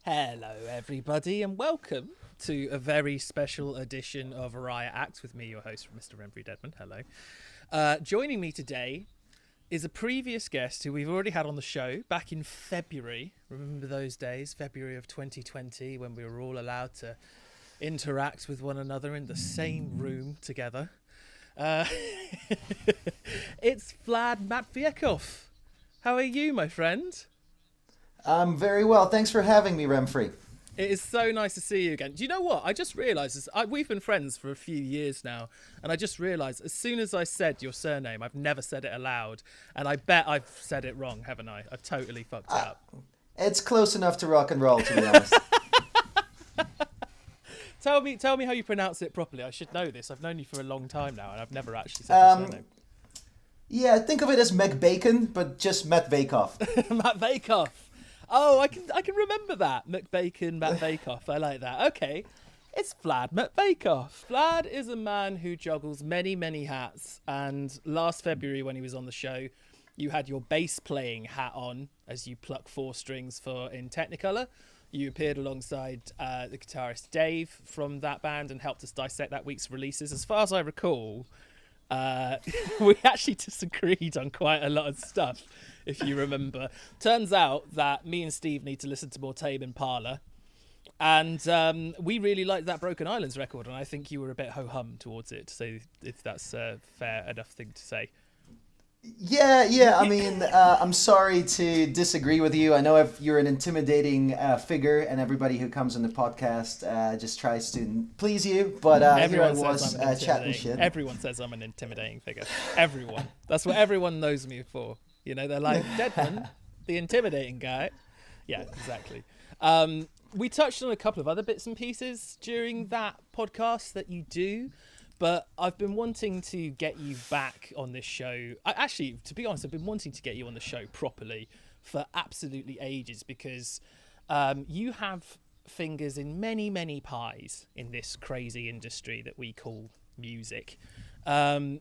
Hello, everybody, and welcome to a very special edition of Riot Act with me, your host, Mr. Remfry Deadman. Hello. Joining me today is a previous guest who we've already had on the show back in February. Remember those days, February of 2020, when we were all allowed to interact with one another in the same room together. It's Vlad Matveikov. How are you, my friend? I'm very well. Thanks for having me, Remfry. It is so nice to see you again. Do you know what? I just realised, we've been friends for a few years now, and I just realised as soon as I said your surname, I've never said it aloud, and I bet I've said it wrong, haven't I? I've totally fucked it up. It's close enough to rock and roll, to be honest. Tell me how you pronounce it properly. I should know this. I've known you for a long time now, and I've never actually said your surname. Yeah, think of it as McBacon, but just Matveikov. Matveikov. Oh, I can remember that. Matveikov. I like that. Okay. It's Vlad Matveikov. Vlad is a man who juggles many, many hats. And last February when he was on the show, you had your bass playing hat on as you pluck 4 strings for InTechnicolor. You appeared alongside the guitarist Dave from that band and helped us dissect that week's releases. As far as I recall, we actually disagreed on quite a lot of stuff, if you remember. Turns out that me and Steve need to listen to more Tame Impala, and we really liked that Broken Islands record, and I think you were a bit ho-hum towards it, so if that's a fair enough thing to say. Yeah. I mean, I'm sorry to disagree with you. I know you're an intimidating figure, and everybody who comes on the podcast just tries to please you. But here I was chatting shit. Everyone says I'm an intimidating figure. Everyone. That's what everyone knows me for. You know, they're like, Deadman, the intimidating guy. Yeah, exactly. We touched on a couple of other bits and pieces during that podcast that you do. But I've been wanting to get you back on this show. Actually, to be honest, I've been wanting to get you on the show properly for absolutely ages because you have fingers in many, many pies in this crazy industry that we call music. And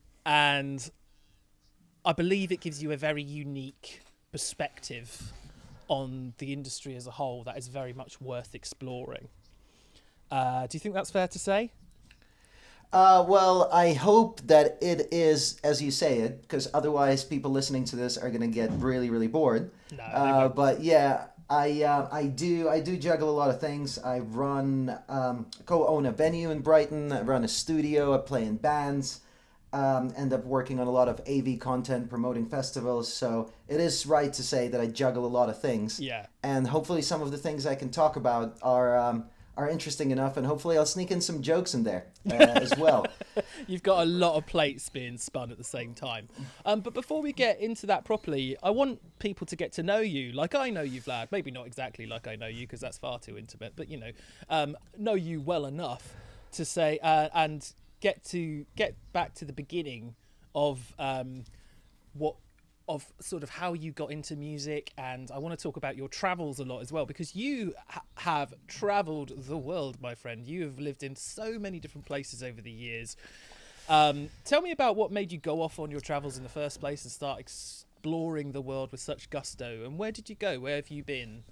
I believe it gives you a very unique perspective on the industry as a whole that is very much worth exploring. Do you think that's fair to say? Well, I hope that it is, as you say it, because otherwise people listening to this are going to get really, really bored. No, but yeah, I do juggle a lot of things. I co-own a venue in Brighton. I run a studio. I play in bands. End up working on a lot of AV content, promoting festivals. So it is right to say that I juggle a lot of things. Yeah. And hopefully some of the things I can talk about are interesting enough, and hopefully I'll sneak in some jokes in there as well. You've got a lot of plates being spun at the same time. But before we get into that properly, I want people to get to know you like I know you, Vlad. Maybe not exactly like I know you, because that's far too intimate, but, know you well enough to say and get back to the beginning of of sort of how you got into music. And I want to talk about your travels a lot as well, because you have traveled the world, my friend. You have lived in so many different places over the years. Tell me about what made you go off on your travels in the first place and start exploring the world with such gusto. And where did you go? Where have you been?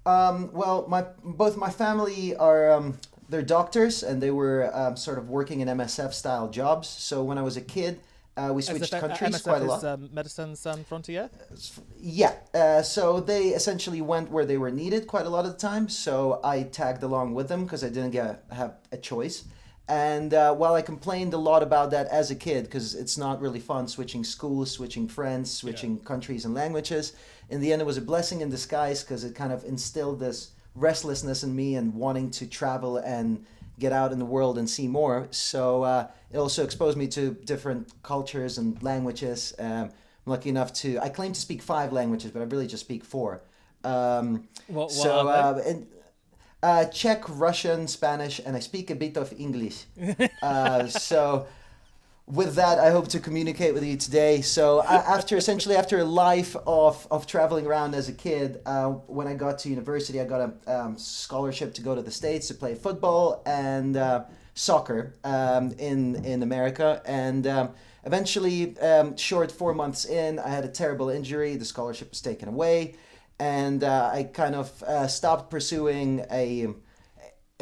Well, both my family are they're doctors, and they were sort of working in MSF style jobs. So when I was a kid, we switched countries MSF quite a lot. Médecins Sans Frontières? Yeah. So they essentially went where they were needed quite a lot of the time. So I tagged along with them because I didn't have a choice. And while I complained a lot about that as a kid, because it's not really fun switching schools, switching friends, switching countries and languages, in the end it was a blessing in disguise because it kind of instilled this restlessness in me and wanting to travel and get out in the world and see more. So it also exposed me to different cultures and languages. I'm lucky enough I claim to speak 5 languages, but I really just speak 4. What are they? Czech, Russian, Spanish, and I speak a bit of English. So with that, I hope to communicate with you today. So after a life of traveling around as a kid, when I got to university, I got a scholarship to go to the States to play football and soccer in America. And eventually, short 4 months in, I had a terrible injury. The scholarship was taken away. and I kind of stopped pursuing a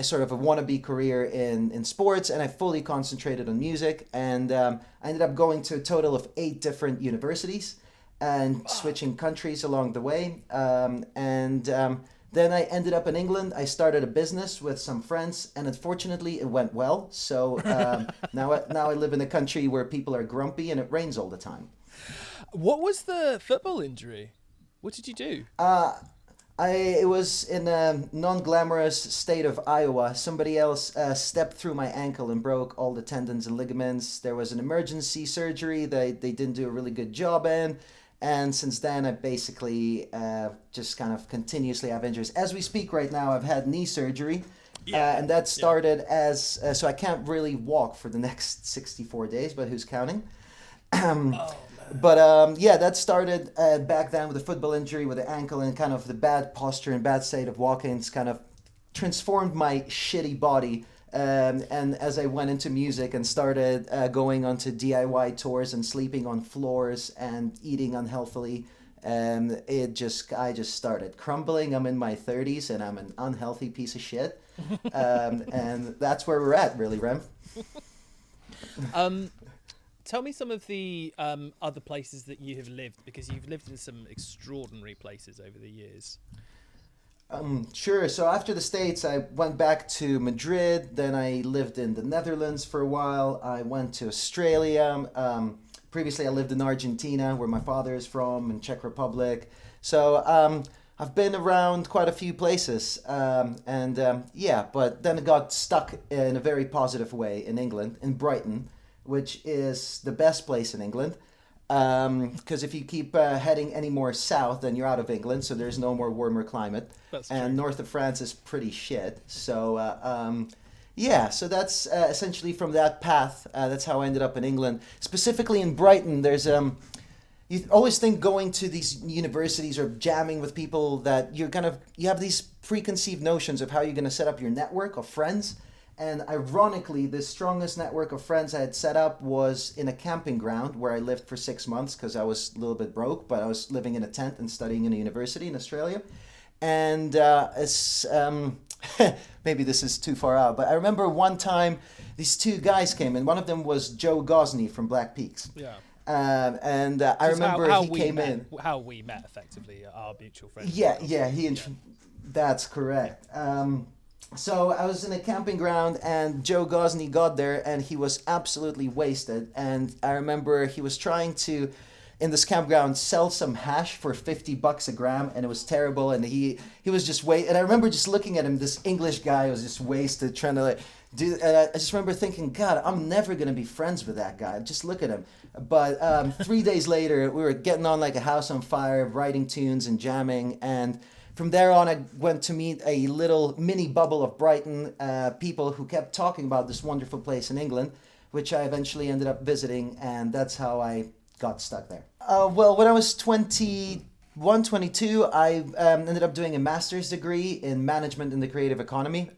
sort of a wannabe career in sports, and I fully concentrated on music. And I ended up going to a total of 8 different universities and switching countries along the way. Then I ended up in England. I started a business with some friends, and unfortunately, it went well. So now I live in a country where people are grumpy and it rains all the time. What was the football injury? What did you do? It was in a non-glamorous state of Iowa. Somebody else stepped through my ankle and broke all the tendons and ligaments. There was an emergency surgery they didn't do a really good job in. And since then, I basically just kind of continuously have injuries. As we speak right now, I've had knee surgery. And that started as... so I can't really walk for the next 64 days, but who's counting? But that started back then with a football injury with the ankle, and kind of the bad posture and bad state of walking. It's kind of transformed my shitty body. And as I went into music and started going onto DIY tours and sleeping on floors and eating unhealthily, I just started crumbling. I'm in my 30s and I'm an unhealthy piece of shit. And that's where we're at, really, Rem. Tell me some of the other places that you have lived, because you've lived in some extraordinary places over the years. Sure. So after the States, I went back to Madrid. Then I lived in the Netherlands for a while. I went to Australia. Previously, I lived in Argentina, where my father is from, and Czech Republic. So I've been around quite a few places. But then I got stuck in a very positive way in England, in Brighton, which is the best place in England. Because if you keep heading any more south, then you're out of England, so there's no more warmer climate. That's and true. North of France is pretty shit. So, so that's essentially from that path. That's how I ended up in England. Specifically in Brighton, there's... you always think going to these universities or jamming with people that you have these preconceived notions of how you're going to set up your network of friends. And ironically, the strongest network of friends I had set up was in a camping ground where I lived for 6 months because I was a little bit broke, but I was living in a tent and studying in a university in Australia. And maybe this is too far out, but I remember one time these 2 guys came in. One of them was Joe Gosney from Black Peaks. Yeah. I remember he came in. How we met, effectively, our mutual friend. That's correct. So I was in a camping ground, and Joe Gosney got there, and he was absolutely wasted. And I remember he was trying to, in this campground, sell some hash for $50 a gram, and it was terrible. And he was just and I remember just looking at him. This English guy was just wasted, trying to do. And I just remember thinking, God, I'm never gonna be friends with that guy. Just look at him. But 3 days later, we were getting on like a house on fire, writing tunes and jamming, and from there on, I went to meet a little mini bubble of Brighton people who kept talking about this wonderful place in England, which I eventually ended up visiting, and that's how I got stuck there. When I was 21, 22, I ended up doing a master's degree in management in the creative economy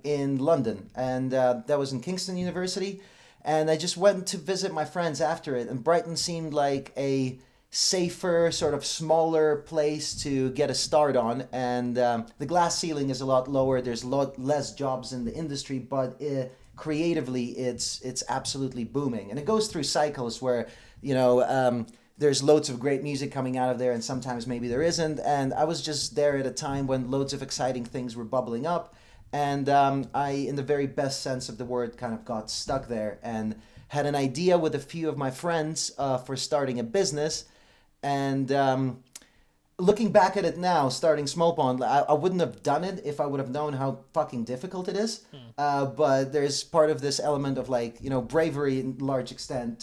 in London, and that was in Kingston University. And I just went to visit my friends after it, and Brighton seemed like a safer, sort of smaller place to get a start on, and the glass ceiling is a lot lower. There's a lot less jobs in the industry, but creatively it's absolutely booming, and it goes through cycles where there's loads of great music coming out of there, and sometimes maybe there isn't. And I was just there at a time when loads of exciting things were bubbling up, and I, in the very best sense of the word, kind of got stuck there and had an idea with a few of my friends for starting a business. And looking back at it now, starting Small Pond, I wouldn't have done it if I would have known how fucking difficult it is. But there's part of this element of bravery to large extent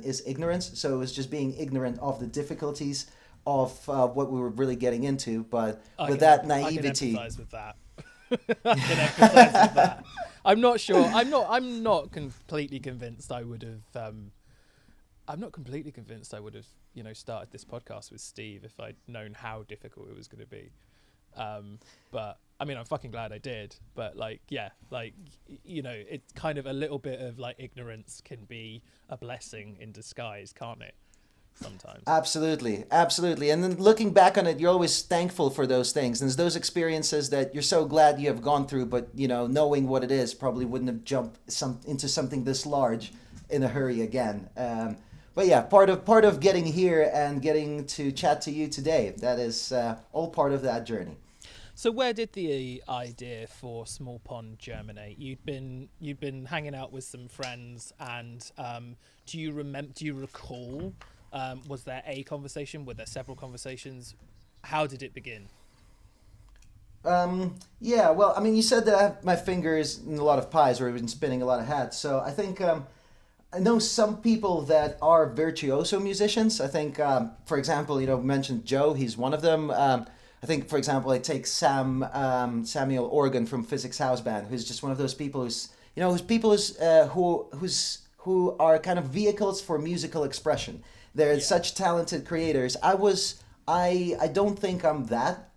is ignorance. So it was just being ignorant of the difficulties of what we were really getting into. But with that naivety, I can empathize with that. I can empathize with that. I'm not sure. I'm not completely convinced I would have. I'm not completely convinced I would have, started this podcast with Steve if I'd known how difficult it was going to be. But I mean, I'm fucking glad I did. But it's kind of a little bit of ignorance can be a blessing in disguise, can't it? sometimes. Absolutely, absolutely. And then looking back on it, you're always thankful for those things. And it's those experiences that you're so glad you have gone through, but knowing what it is probably wouldn't have jumped into something this large in a hurry again. But yeah, part of getting here and getting to chat to you today, that is all part of that journey. So where did the idea for Small Pond germinate? You'd been hanging out with some friends, and do you recall? Was there a conversation? Were there several conversations? How did it begin? Yeah, well, I mean, you said that I have my fingers in a lot of pies, or I've been spinning a lot of hats. So I think I know some people that are virtuoso musicians. I think, for example, we mentioned Joe. He's one of them. I think, for example, I take Samuel Organ from Physics House Band, who's just one of those people who are kind of vehicles for musical expression. They're such talented creators. I don't think I'm that.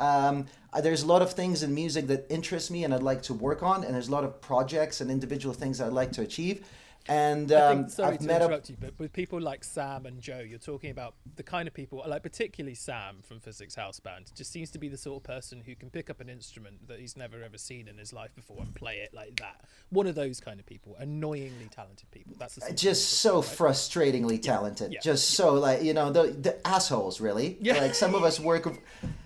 There's a lot of things in music that interest me and I'd like to work on, and there's a lot of projects and individual things I'd like to achieve. And sorry to interrupt you, but with people like Sam and Joe, you're talking about the kind of people, like particularly Sam from Physics House Band, just seems to be the sort of person who can pick up an instrument that he's never ever seen in his life before and play it like that. One of those kind of people, annoyingly talented people. That's the just so frustratingly talented. Yeah. Just so like the assholes really. Yeah. Like some of us work.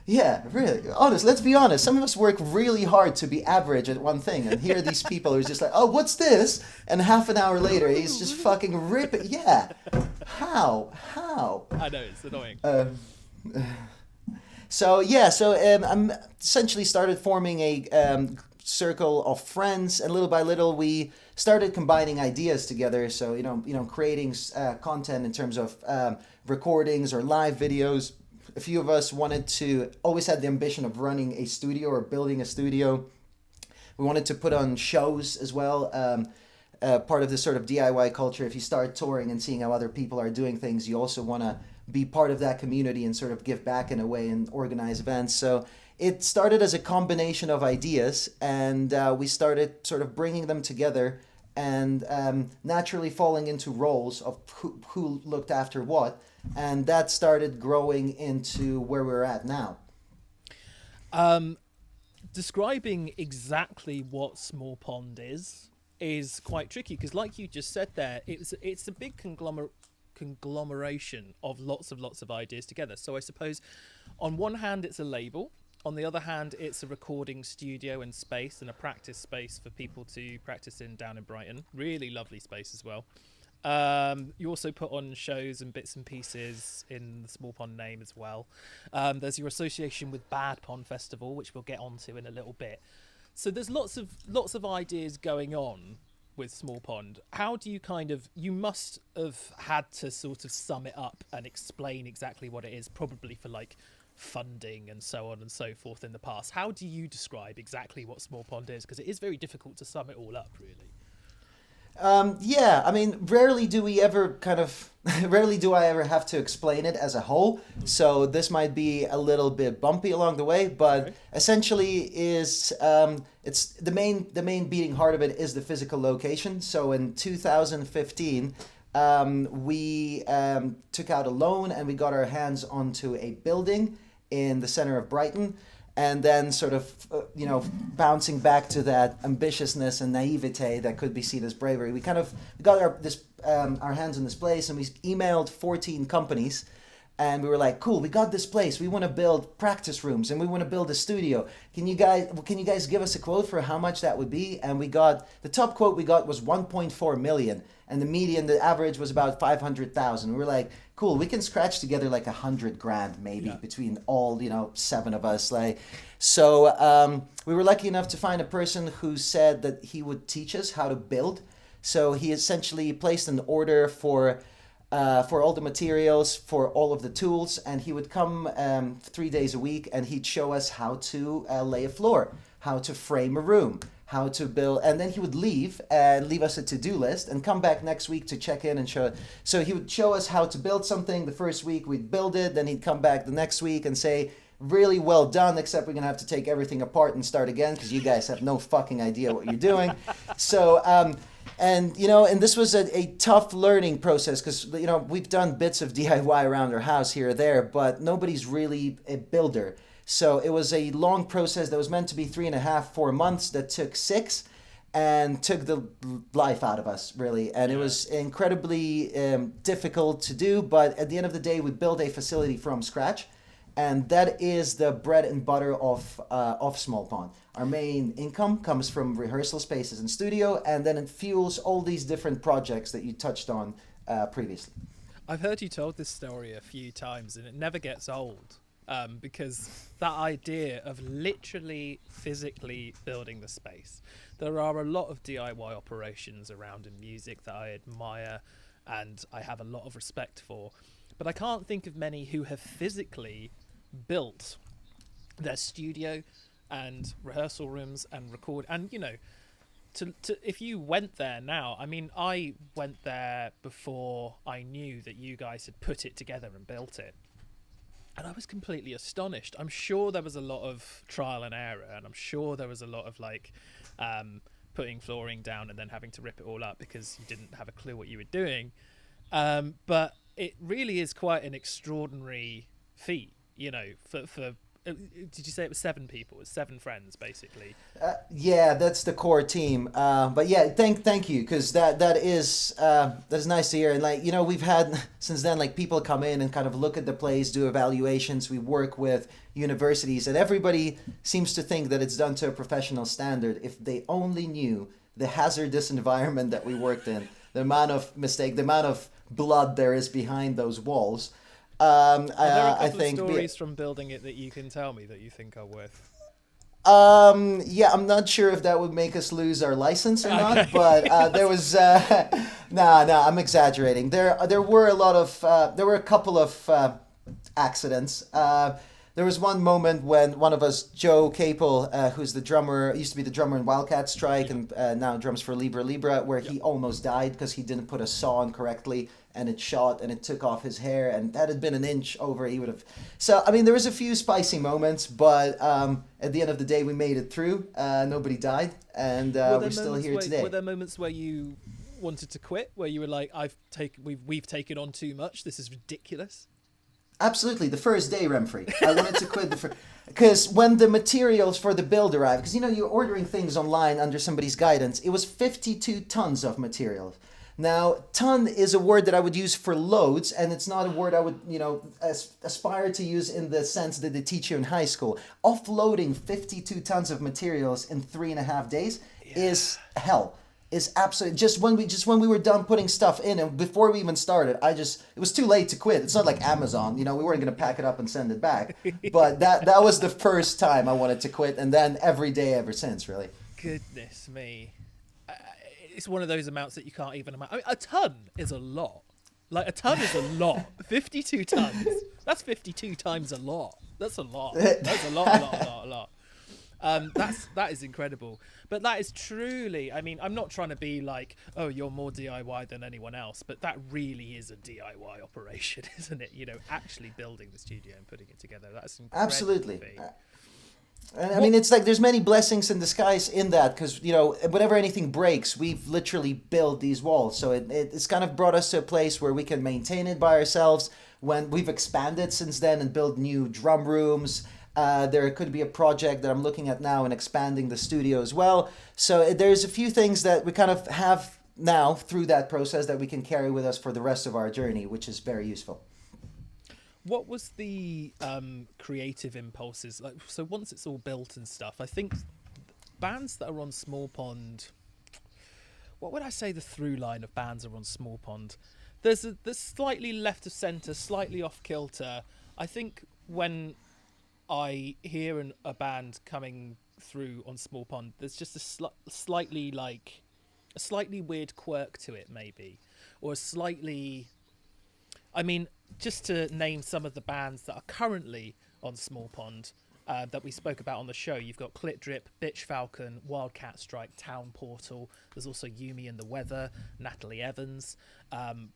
Yeah, really. Honest. Let's be honest. Some of us work really hard to be average at one thing, and here are these people who's just like, oh, what's this? And half an hour later, he's just fucking ripping. Yeah. How? I know, it's annoying. So I'm essentially started forming a circle of friends, and little by little we started combining ideas together. So creating content in terms of recordings or live videos. A few of us always had the ambition of running a studio or building a studio. We wanted to put on shows as well. Part of this sort of DIY culture, if you start touring and seeing how other people are doing things, you also want to be part of that community and sort of give back in a way and organize events. So it started as a combination of ideas, and we started sort of bringing them together and naturally falling into roles of who looked after what. And that started growing into where we're at now. Describing exactly what Small Pond is quite tricky, because like you just said there, it's a big conglomeration of lots of ideas together. So I suppose on one hand it's a label, on the other hand it's a recording studio and space and a practice space for people to practice in down in Brighton. Really lovely space as well. You also put on shows and bits and pieces in the Small Pond name as well. There's your association with Bad Pond Festival, which we'll get onto in a little bit. So there's lots of ideas going on with Small Pond. How do you must have had to sort of sum it up and explain exactly what it is, probably for like funding and so on and so forth in the past. How do you describe exactly what Small Pond is? Because it is very difficult to sum it all up, really. Yeah, I mean, rarely do I ever have to explain it as a whole. So this might be a little bit bumpy along the way, but essentially it's the main beating heart of it is the physical location. So in 2015, we took out a loan and we got our hands onto a building in the center of Brighton. And then sort of, bouncing back to that ambitiousness and naivete that could be seen as bravery, we got our hands on this place, and we emailed 14 companies, and we were like, cool, we got this place. We want to build practice rooms, and we want to build a studio. Can you guys give us a quote for how much that would be? And the top quote we got was 1.4 million, and the average was about 500,000. We were like, cool, we can scratch together like $100,000 maybe between all 7 of us. So we were lucky enough to find a person who said that he would teach us how to build. So he essentially placed an order for all the materials, for all of the tools, and he would come 3 days a week, and he'd show us how to lay a floor, how to frame a room, how to build, and then he would leave us a to-do list and come back next week to check in and show it. So he would show us how to build something. The first week we'd build it, then he'd come back the next week and say, really well done, except we're gonna have to take everything apart and start again because you guys have no fucking idea what you're doing. So And and this was a tough learning process because we've done bits of DIY around our house here or there, but nobody's really a builder. So it was a long process that was meant to be 3.5, 4 months that took 6, and took the life out of us, really. And it was incredibly difficult to do, but at the end of the day, we built a facility from scratch, and that is the bread and butter of Small Pond. Our main income comes from rehearsal spaces and studio, and then it fuels all these different projects that you touched on previously. I've heard you told this story a few times, and it never gets old. Because that idea of literally physically building the space. There are a lot of DIY operations around in music that I admire and I have a lot of respect for. But I can't think of many who have physically built their studio and rehearsal rooms and record. And, to if you went there now, I mean, I went there before I knew that you guys had put it together and built it. And I was completely astonished. I'm sure there was a lot of trial and error, and I'm sure there was a lot of putting flooring down and then having to rip it all up because you didn't have a clue what you were doing. But it really is quite an extraordinary feat, for did you say it was 7 people? It was 7 friends, basically. Yeah, that's the core team. But yeah, thank you, because that is nice to hear. And we've had since then people come in and kind of look at the place, do evaluations. We work with universities, and everybody seems to think that it's done to a professional standard. If they only knew the hazardous environment that we worked in, the amount of mistake, the amount of blood there is behind those walls. Are there a couple of stories from building it that you can tell me that you think are worth? Yeah, I'm not sure if that would make us lose our license or not, but there was I'm exaggerating. There were a couple of accidents. There was one moment when one of us, Joe Capel, who's the drummer, used to be the drummer in Wildcat Strike, and now drums for Libra, where he almost died because he didn't put a saw on correctly, and it shot and it took off his hair, and that had been an inch over, he would have. So I mean, there was a few spicy moments, but at the end of the day, we made it through. Nobody died, and we're still here today. Were there moments where you wanted to quit, where you were like, we've taken on too much, this is ridiculous? Absolutely, the first day, Remfrey. I wanted to quit because when the materials for the build arrived, because you're ordering things online under somebody's guidance, it was 52 tons of materials. Now, ton is a word that I would use for loads, and it's not a word I would, aspire to use in the sense that they teach you in high school. Offloading 52 tons of materials in 3.5 days is hell. Is absolutely just when we were done putting stuff in, and before we even started, it was too late to quit. It's not like Amazon, we weren't going to pack it up and send it back. But that was the first time I wanted to quit, and then every day ever since, really. Goodness me. It's one of those amounts that you can't even imagine. I mean, a ton is a lot. A ton is a lot. 52 tons. That's 52 times a lot. That's a lot. That's a lot. That is incredible. But that is truly, I mean, I'm not trying to be like, oh, you're more DIY than anyone else, but that really is a DIY operation, isn't it? Actually building the studio and putting it together. That's incredible. Absolutely. And I mean, it's like there's many blessings in disguise in that, because, whenever anything breaks, we've literally built these walls. So it's kind of brought us to a place where we can maintain it by ourselves. When we've expanded since then and built new drum rooms, there could be a project that I'm looking at now and expanding the studio as well. So there's a few things that we kind of have now through that process that we can carry with us for the rest of our journey, which is very useful. What was the creative impulses like? So once it's all built and stuff, I think bands that are on Small Pond, what would I say the through line of bands are on Small Pond? There's slightly left of centre, slightly off kilter. I think when I hear a band coming through on Small Pond, there's just a slightly weird quirk to it, maybe, or a slightly. I mean, just to name some of the bands that are currently on Small Pond that we spoke about on the show, you've got Clit Drip, Bitch Falcon, Wildcat Strike, Town Portal. There's also Yumi and the Weather, Natalie Evans.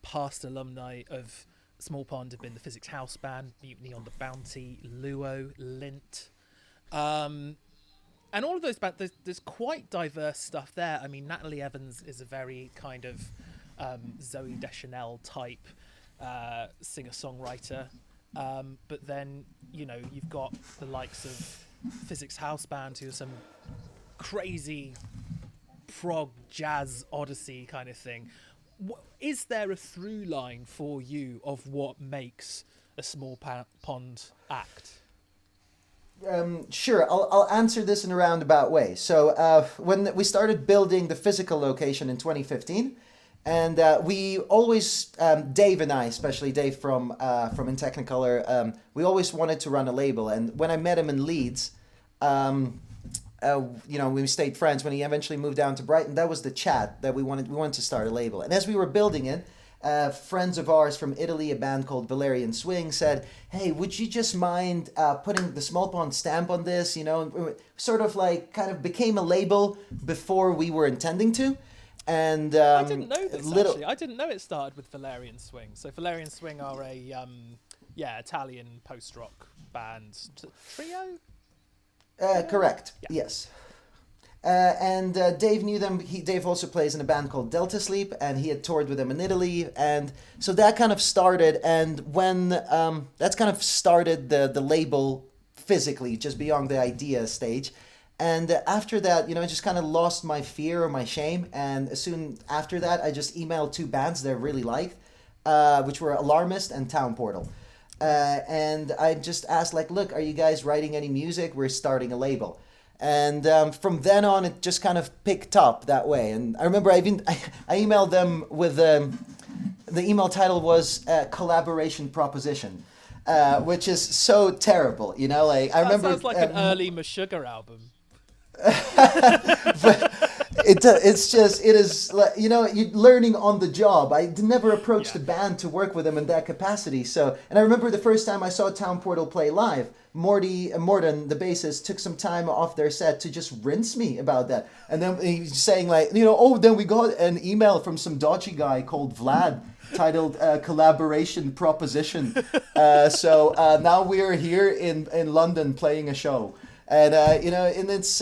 Past alumni of Small Pond have been the Physics House Band, Mutiny on the Bounty, Luo, Lint. And all of those bands, there's quite diverse stuff there. I mean, Natalie Evans is a very kind of Zooey Deschanel type singer-songwriter. But then, you've got the likes of Physics House Band, who are some crazy prog jazz odyssey kind of thing. Is there a through line for you of what makes a small pond act? Sure, I'll answer this in a roundabout way. So when we started building the physical location in 2015, and we always, Dave and I, especially Dave from InTechnicolor, we always wanted to run a label. And when I met him in Leeds, we stayed friends. When he eventually moved down to Brighton, that was the chat that we wanted to start a label. And as we were building it, friends of ours from Italy, a band called Valerian Swing, said, "Hey, would you just mind putting the Small Pond stamp on this?" Sort of like kind of became a label before we were intending to. And I didn't know this actually. I didn't know it started with Valerian Swing. So Valerian Swing are a Italian post rock band trio. Correct. Yeah. Yes. And Dave knew them. Dave also plays in a band called Delta Sleep, and he had toured with them in Italy. And so that kind of started. And when that's kind of started the label physically, just beyond the idea stage. And after that, I just kind of lost my fear or my shame. And as soon after that, I just emailed two bands that I really liked, which were Alarmist and Town Portal. And I just asked, look, are you guys writing any music? We're starting a label. And from then on, it just kind of picked up that way. And I remember I emailed them with the email title was Collaboration Proposition, which is so terrible. I remember sounds like an early Meshuggah album. But it is you're learning on the job. I never approached a band to work with them in that capacity. So, and I remember the first time I saw Town Portal play live, Morten, the bassist, took some time off their set to just rinse me about that. And then he's saying then we got an email from some dodgy guy called Vlad titled Collaboration Proposition. So now we're here in London playing a show. And, and it's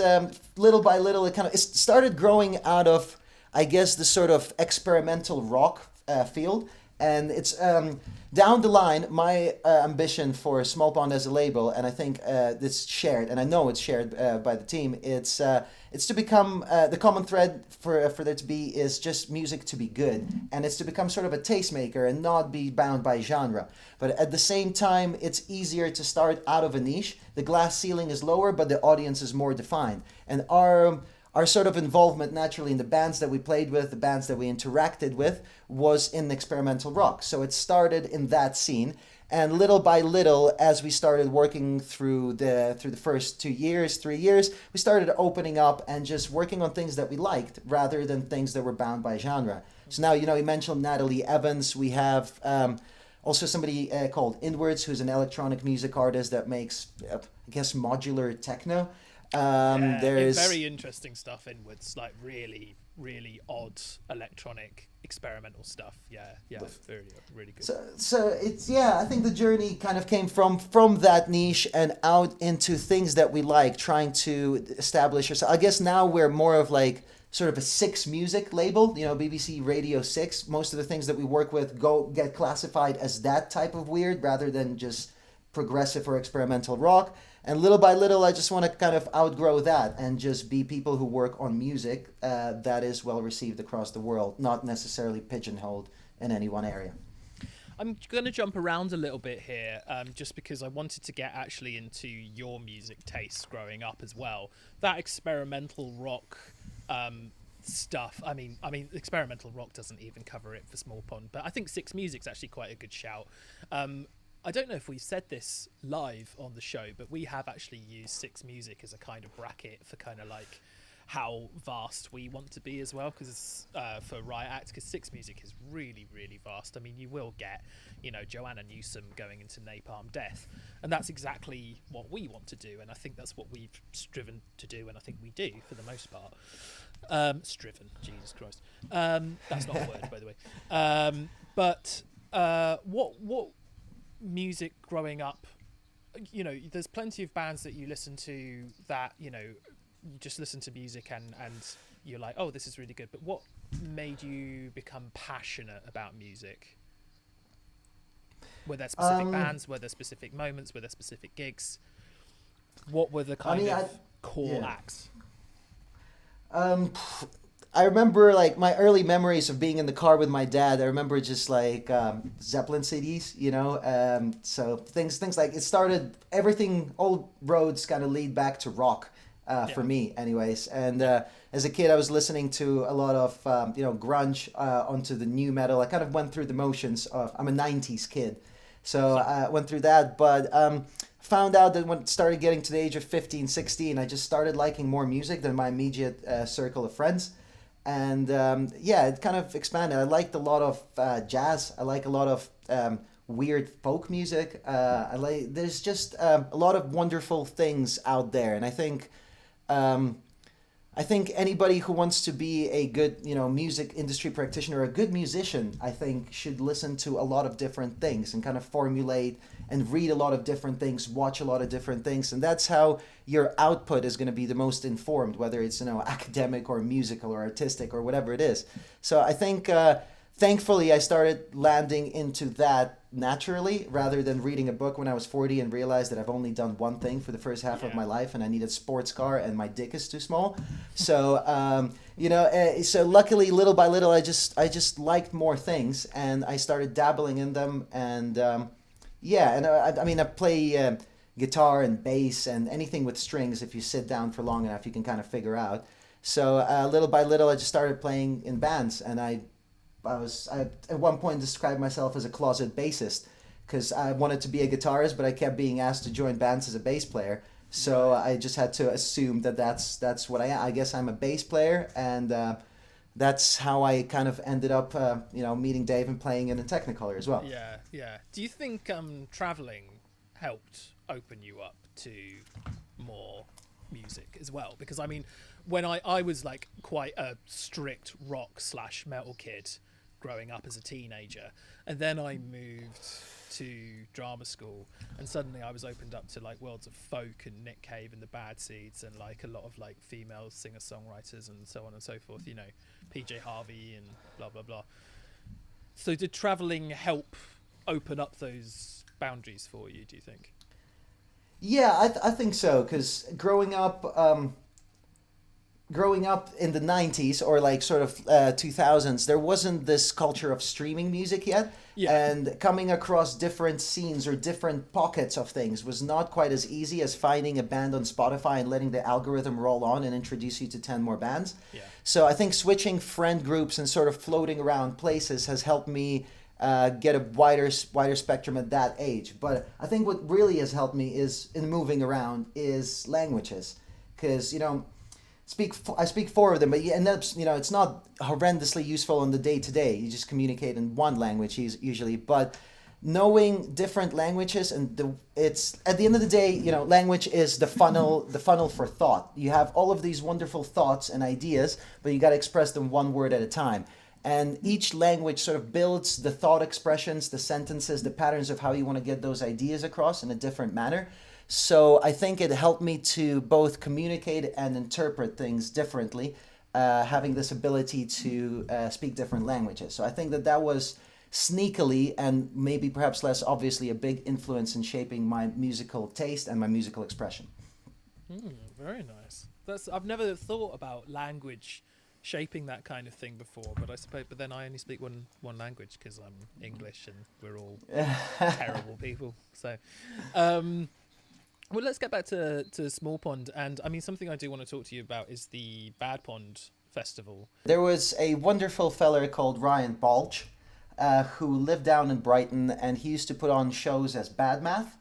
little by little, it started growing out of, I guess, the sort of experimental rock field. And it's down the line, my ambition for Small Pond as a label, and I think it's shared, and I know it's shared by the team, it's to become, the common thread for there to be is just music to be good. And it's to become sort of a tastemaker and not be bound by genre. But at the same time, it's easier to start out of a niche. The glass ceiling is lower, but the audience is more defined. And our sort of involvement naturally in the bands that we played with, the bands that we interacted with, was in experimental rock. So it started in that scene. And little by little, as we started working through the first 3 years, we started opening up and just working on things that we liked rather than things that were bound by genre. So now, you mentioned Natalie Evans. We have also somebody called Inwards, who's an electronic music artist that makes, I guess, modular techno. There's very interesting stuff Inwards, like really, really odd electronic experimental stuff. Very, really good. So it's I think the journey kind of came from that niche and out into things that we like, trying to establish ourselves. I guess now we're more of sort of a 6 music label, BBC Radio 6. Most of the things that we work with get classified as that type of weird rather than just progressive or experimental rock. And little by little, I just want to kind of outgrow that and just be people who work on music that is well received across the world, not necessarily pigeonholed in any one area. I'm going to jump around a little bit here, just because I wanted to get actually into your music tastes growing up as well. That experimental rock stuff. I mean, experimental rock doesn't even cover it for Small Pond, but I think 6 Music's actually quite a good shout. I don't know if we've said this live on the show, but we have actually used 6 Music as a kind of bracket for kind of how vast we want to be as well, because for Riot Act, because 6 Music is really, really vast. I mean, you will get, Joanna Newsom going into Napalm Death, and that's exactly what we want to do, and I think that's what we've striven to do, and I think we do for the most part. Striven, Jesus Christ. That's not a word, by the way. But what music growing up, there's plenty of bands that you listen to that you just listen to music and you're like, oh, this is really good. But what made you become passionate about music? Were there specific bands? Were there specific moments? Were there specific gigs? What were the kind of core acts? I remember like my early memories of being in the car with my dad. I remember just like Zeppelin CDs, you know. So things like it started. Everything, all roads kind of lead back to rock for me, anyways. And as a kid, I was listening to a lot of grunge onto the new metal. I kind of went through the motions of. I'm a '90s kid, so I went through that. But found out that when it started getting to the age of 15, 16, I just started liking more music than my immediate circle of friends. And it kind of expanded. I liked a lot of jazz. I like a lot of weird folk music. There's just a lot of wonderful things out there, and I think anybody who wants to be a good, music industry practitioner, a good musician, I think should listen to a lot of different things and kind of formulate and read a lot of different things, watch a lot of different things. And that's how your output is going to be the most informed, whether it's, academic or musical or artistic or whatever it is. So I think, thankfully, I started landing into that naturally rather than reading a book when I was 40 and realized that I've only done one thing for the first half of my life and I need a sports car and my dick is too small. So, so luckily, little by little, I just liked more things and I started dabbling in them. And I play guitar and bass and anything with strings. If you sit down for long enough, you can kind of figure out. So little by little, I just started playing in bands, and I at one point described myself as a closet bassist because I wanted to be a guitarist, but I kept being asked to join bands as a bass player. So I just had to assume that that's what I am. I guess I'm a bass player, and that's how I kind of ended up, meeting Dave and playing in InTechnicolor as well. Yeah, yeah. Do you think traveling helped open you up to more music as well? Because I mean, when I was like quite a strict rock/metal kid growing up as a teenager, and then I moved to drama school, and suddenly I was opened up to like worlds of folk and Nick Cave and the Bad Seeds and like a lot of like female singer-songwriters and so on and so forth, PJ Harvey and blah blah blah. So did traveling help open up those boundaries for you, do you think? Yeah, I think so, because growing up in the 90s or like sort of 2000s, there wasn't this culture of streaming music yet. Yeah. And coming across different scenes or different pockets of things was not quite as easy as finding a band on Spotify and letting the algorithm roll on and introduce you to 10 more bands. Yeah. So I think switching friend groups and sort of floating around places has helped me get a wider spectrum at that age. But I think what really has helped me is in moving around is languages, because I speak four of them, but and that's it's not horrendously useful on the day to day. You just communicate in one language usually, but knowing different languages it's at the end of the day, language is the funnel for thought. You have all of these wonderful thoughts and ideas, but you got to express them one word at a time. And each language sort of builds the thought expressions, the sentences, the patterns of how you want to get those ideas across in a different manner. So I think it helped me to both communicate and interpret things differently, having this ability to speak different languages. So I think that was sneakily and maybe perhaps less obviously a big influence in shaping my musical taste and my musical expression. Very nice. I've never thought about language shaping that kind of thing before, but then I only speak one language because I'm English and we're all terrible people. So, well, let's get back to Small Pond, and I mean something I do want to talk to you about is the Bad Pond Festival. There was a wonderful fella called Ryan Balch, who lived down in Brighton, and he used to put on shows as Bad Math.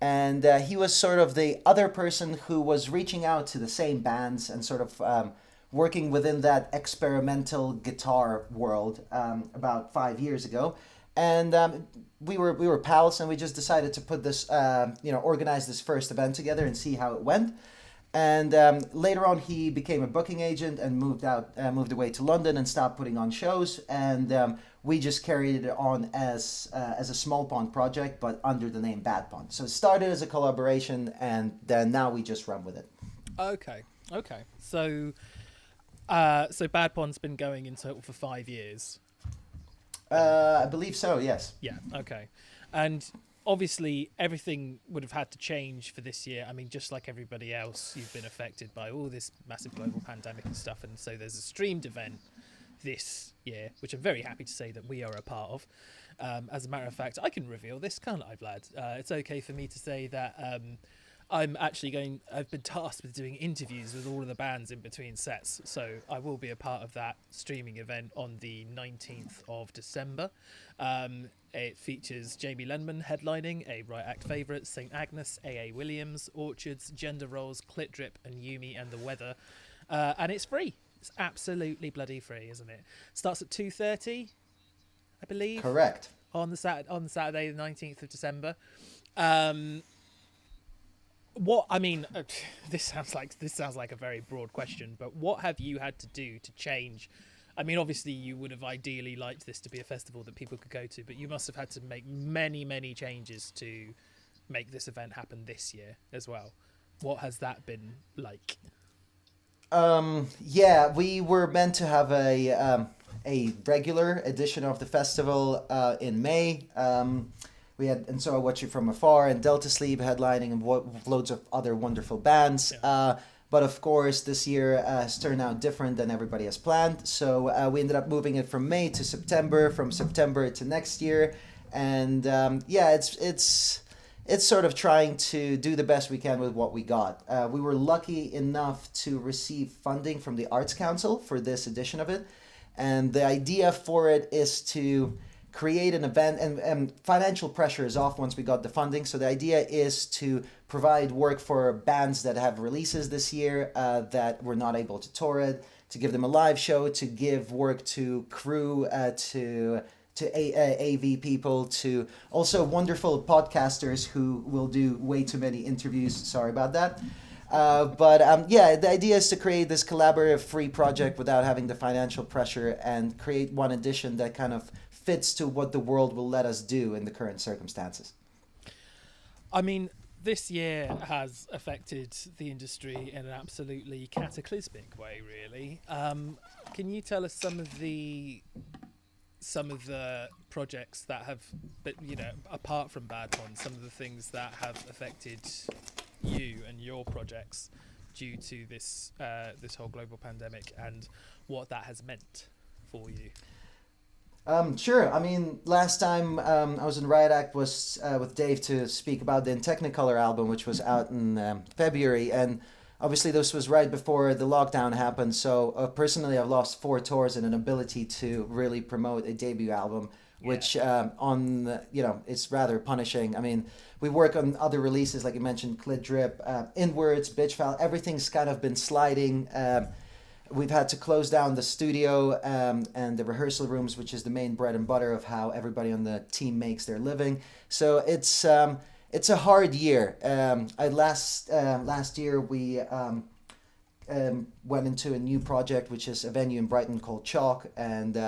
And he was sort of the other person who was reaching out to the same bands and sort of working within that experimental guitar world about 5 years ago. And we were pals, and we just decided to put this, organize this first event together and see how it went. And later on, he became a booking agent and moved away to London and stopped putting on shows. And we just carried it on as a Small Pond project, but under the name Bad Pond. So it started as a collaboration, and then now we just run with it. Okay. Okay, so so Bad Pond's been going in total for 5 years. I believe so. Yes. Yeah. Okay, and obviously everything would have had to change for this year. I mean, just like everybody else, you've been affected by all this massive global pandemic and stuff, and so there's a streamed event this year, which I'm very happy to say that we are a part of. As a matter of fact, I can reveal this, can't I, Vlad? It's okay for me to say that I've been tasked with doing interviews with all of the bands in between sets. So I will be a part of that streaming event on the 19th of December. It features Jamie Lenman headlining, a Riot Act favourite, St. Agnes, A.A. Williams, Orchards, Gender Roles, Clit Drip, and Yumi and the Weather. And it's free. It's absolutely bloody free, isn't it? Starts at 2:30, I believe. Correct. On the Saturday, the 19th of December. What I mean, this sounds like a very broad question, but what have you had to do to change? I mean, obviously, you would have ideally liked this to be a festival that people could go to, but you must have had to make many, many changes to make this event happen this year as well. What has that been like? Yeah, we were meant to have a regular edition of the festival in May. We had And So I Watch You From Afar and Delta Sleep headlining and loads of other wonderful bands. Yeah. But of course, this year has turned out different than everybody has planned. So we ended up moving it from May to September, from September to next year. And yeah, it's sort of trying to do the best we can with what we got. We were lucky enough to receive funding from the Arts Council for this edition of it. And the idea for it is to create an event, and financial pressure is off once we got the funding. So the idea is to provide work for bands that have releases this year that were not able to tour it, to give them a live show, to give work to crew, to AV people, to also wonderful podcasters who will do way too many interviews. Sorry about that. But yeah, the idea is to create this collaborative free project without having the financial pressure and create one edition that kind of fits to what the world will let us do in the current circumstances. I mean, this year has affected the industry in an absolutely cataclysmic way, really. Can you tell us some of the projects that have, but apart from Bad Pond, some of the things that have affected you and your projects due to this whole global pandemic and what that has meant for you? Sure. I mean, last time I was in Riot Act was with Dave to speak about the InTechnicolor album, which was out in February, and obviously this was right before the lockdown happened. So personally, I've lost 4 tours and an ability to really promote a debut album, which it's rather punishing. I mean, we work on other releases, like you mentioned, Clit Drip, Inwards, Bitch File. Everything's kind of been sliding. We've had to close down the studio and the rehearsal rooms, which is the main bread and butter of how everybody on the team makes their living. So it's a hard year. Last year we went into a new project, which is a venue in Brighton called Chalk, and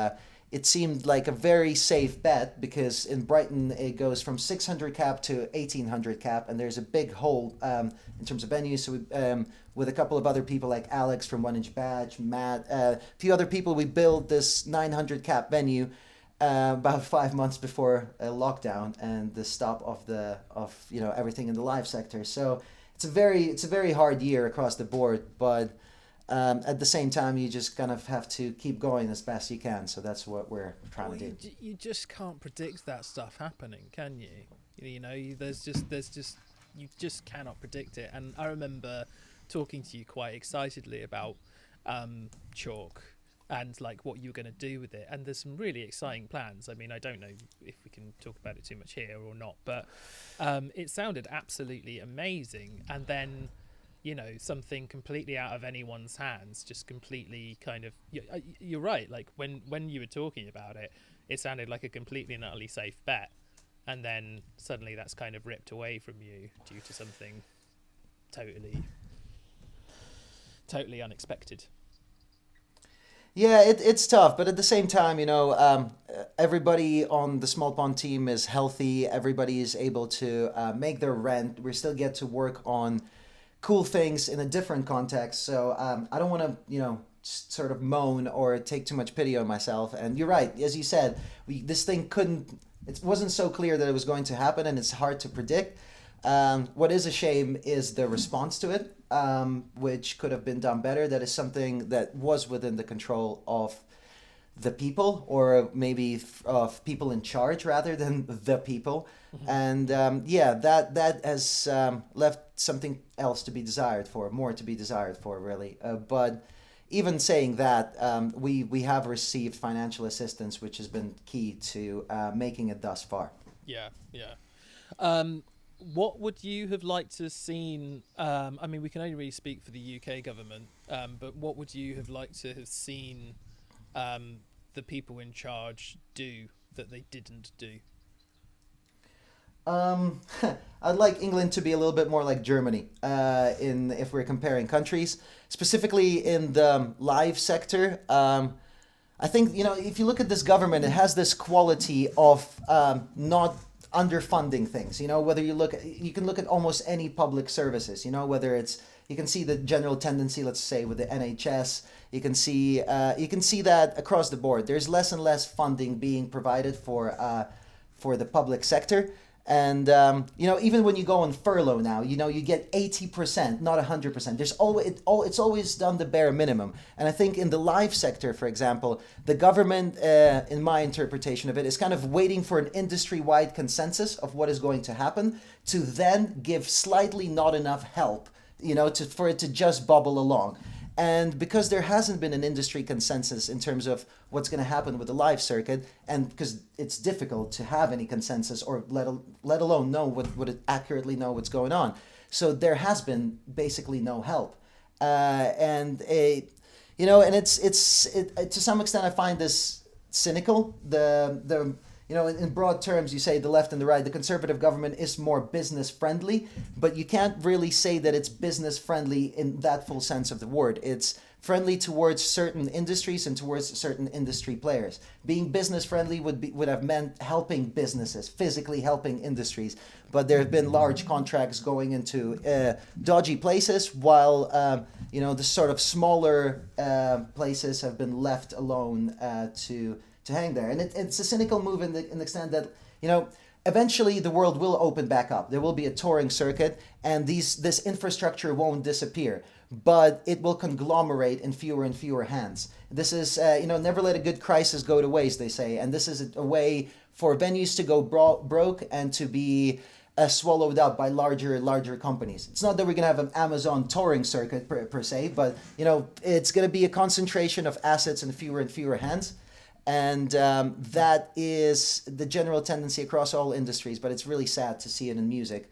it seemed like a very safe bet because in Brighton it goes from 600 cap to 1800 cap, and there's a big hole in terms of venues. So we, with a couple of other people like Alex from 1 Inch Badge, Matt, a few other people, we built this 900 cap venue about 5 months before a lockdown and the stop of everything in the live sector. So it's a very hard year across the board, but at the same time, you just kind of have to keep going as best you can. So that's what we're trying to do. You just can't predict that stuff happening, can you? There's just you just cannot predict it. And I remember talking to you quite excitedly about Chalk and like what you were going to do with it. And there's some really exciting plans. I mean, I don't know if we can talk about it too much here or not, but it sounded absolutely amazing. And then something completely out of anyone's hands, just completely kind of, you're right, like when you were talking about it, it sounded like a completely and utterly safe bet, and then suddenly that's kind of ripped away from you due to something totally unexpected. Yeah, it's tough, but at the same time, everybody on the Small Pond team is healthy, everybody is able to make their rent, we still get to work on cool things in a different context. So I don't want to, sort of moan or take too much pity on myself. And you're right, as you said, this thing it wasn't so clear that it was going to happen, and it's hard to predict. What is a shame is the response to it, which could have been done better. That is something that was within the control of the people, or maybe of people in charge rather than the people. Mm-hmm. And that has left something else to be desired for, more to be desired for, really. But even saying that, we have received financial assistance, which has been key to making it thus far. Yeah. What would you have liked to have seen? I mean, we can only really speak for the UK government, but what would you have liked to have seen the people in charge do that they didn't do? I'd like England to be a little bit more like Germany if we're comparing countries, specifically in the live sector. I think, if you look at this government, it has this quality of not underfunding things. Whether you can look at almost any public services. Whether it's, you can see the general tendency, let's say, with the NHS. You can see that across the board. There's less and less funding being provided for the public sector. And even when you go on furlough now, you get 80%, not 100%. It's always done the bare minimum. And I think in the live sector, for example, the government, in my interpretation of it, is kind of waiting for an industry-wide consensus of what is going to happen to then give slightly not enough help, for it to just bubble along. And because there hasn't been an industry consensus in terms of what's going to happen with the live circuit, and because it's difficult to have any consensus or let alone know accurately know what's going on, so there has been basically no help. And it's to some extent I find this cynical. In broad terms, you say the left and the right, the conservative government is more business friendly, but you can't really say that it's business friendly in that full sense of the word. It's friendly towards certain industries and towards certain industry players. Being business friendly would have meant helping businesses, physically helping industries, but there have been large contracts going into dodgy places, while the sort of smaller places have been left alone to hang there. And it's a cynical move in the extent that, eventually the world will open back up. There will be a touring circuit, and this infrastructure won't disappear, but it will conglomerate in fewer and fewer hands. This is, never let a good crisis go to waste, they say. And this is a way for venues to go broke and to be swallowed up by larger companies. It's not that we're going to have an Amazon touring circuit per se, but, it's going to be a concentration of assets in fewer and fewer hands. And that is the general tendency across all industries, but it's really sad to see it in music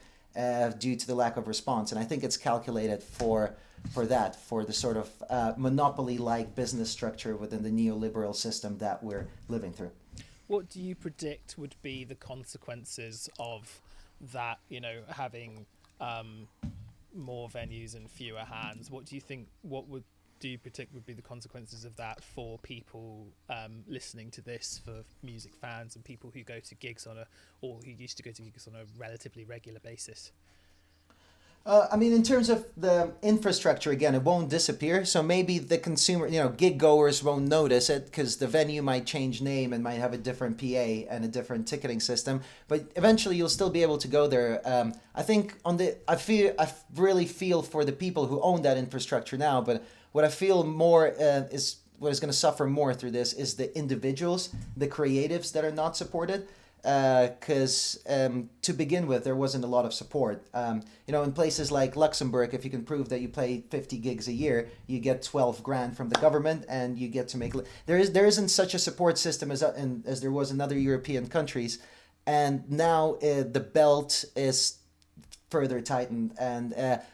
due to the lack of response. And I think it's calculated for the sort of monopoly-like business structure within the neoliberal system that we're living through. What do you predict would be the consequences of that, having more venues and fewer hands? What do you predict would be the consequences of that for people listening to this, for music fans and people who go to gigs or who used to go to gigs on a relatively regular basis? In terms of the infrastructure, again, it won't disappear. So maybe the consumer, gig goers won't notice it because the venue might change name and might have a different PA and a different ticketing system. But eventually, you'll still be able to go there. I really feel for the people who own that infrastructure now. But what I feel more is what is going to suffer more through this is the individuals, the creatives that are not supported. Because to begin with, there wasn't a lot of support. In places like Luxembourg, if you can prove that you play 50 gigs a year, you get 12 grand from the government, and you get to make. There isn't such a support system as there was in other European countries, and now the belt is further tightened, and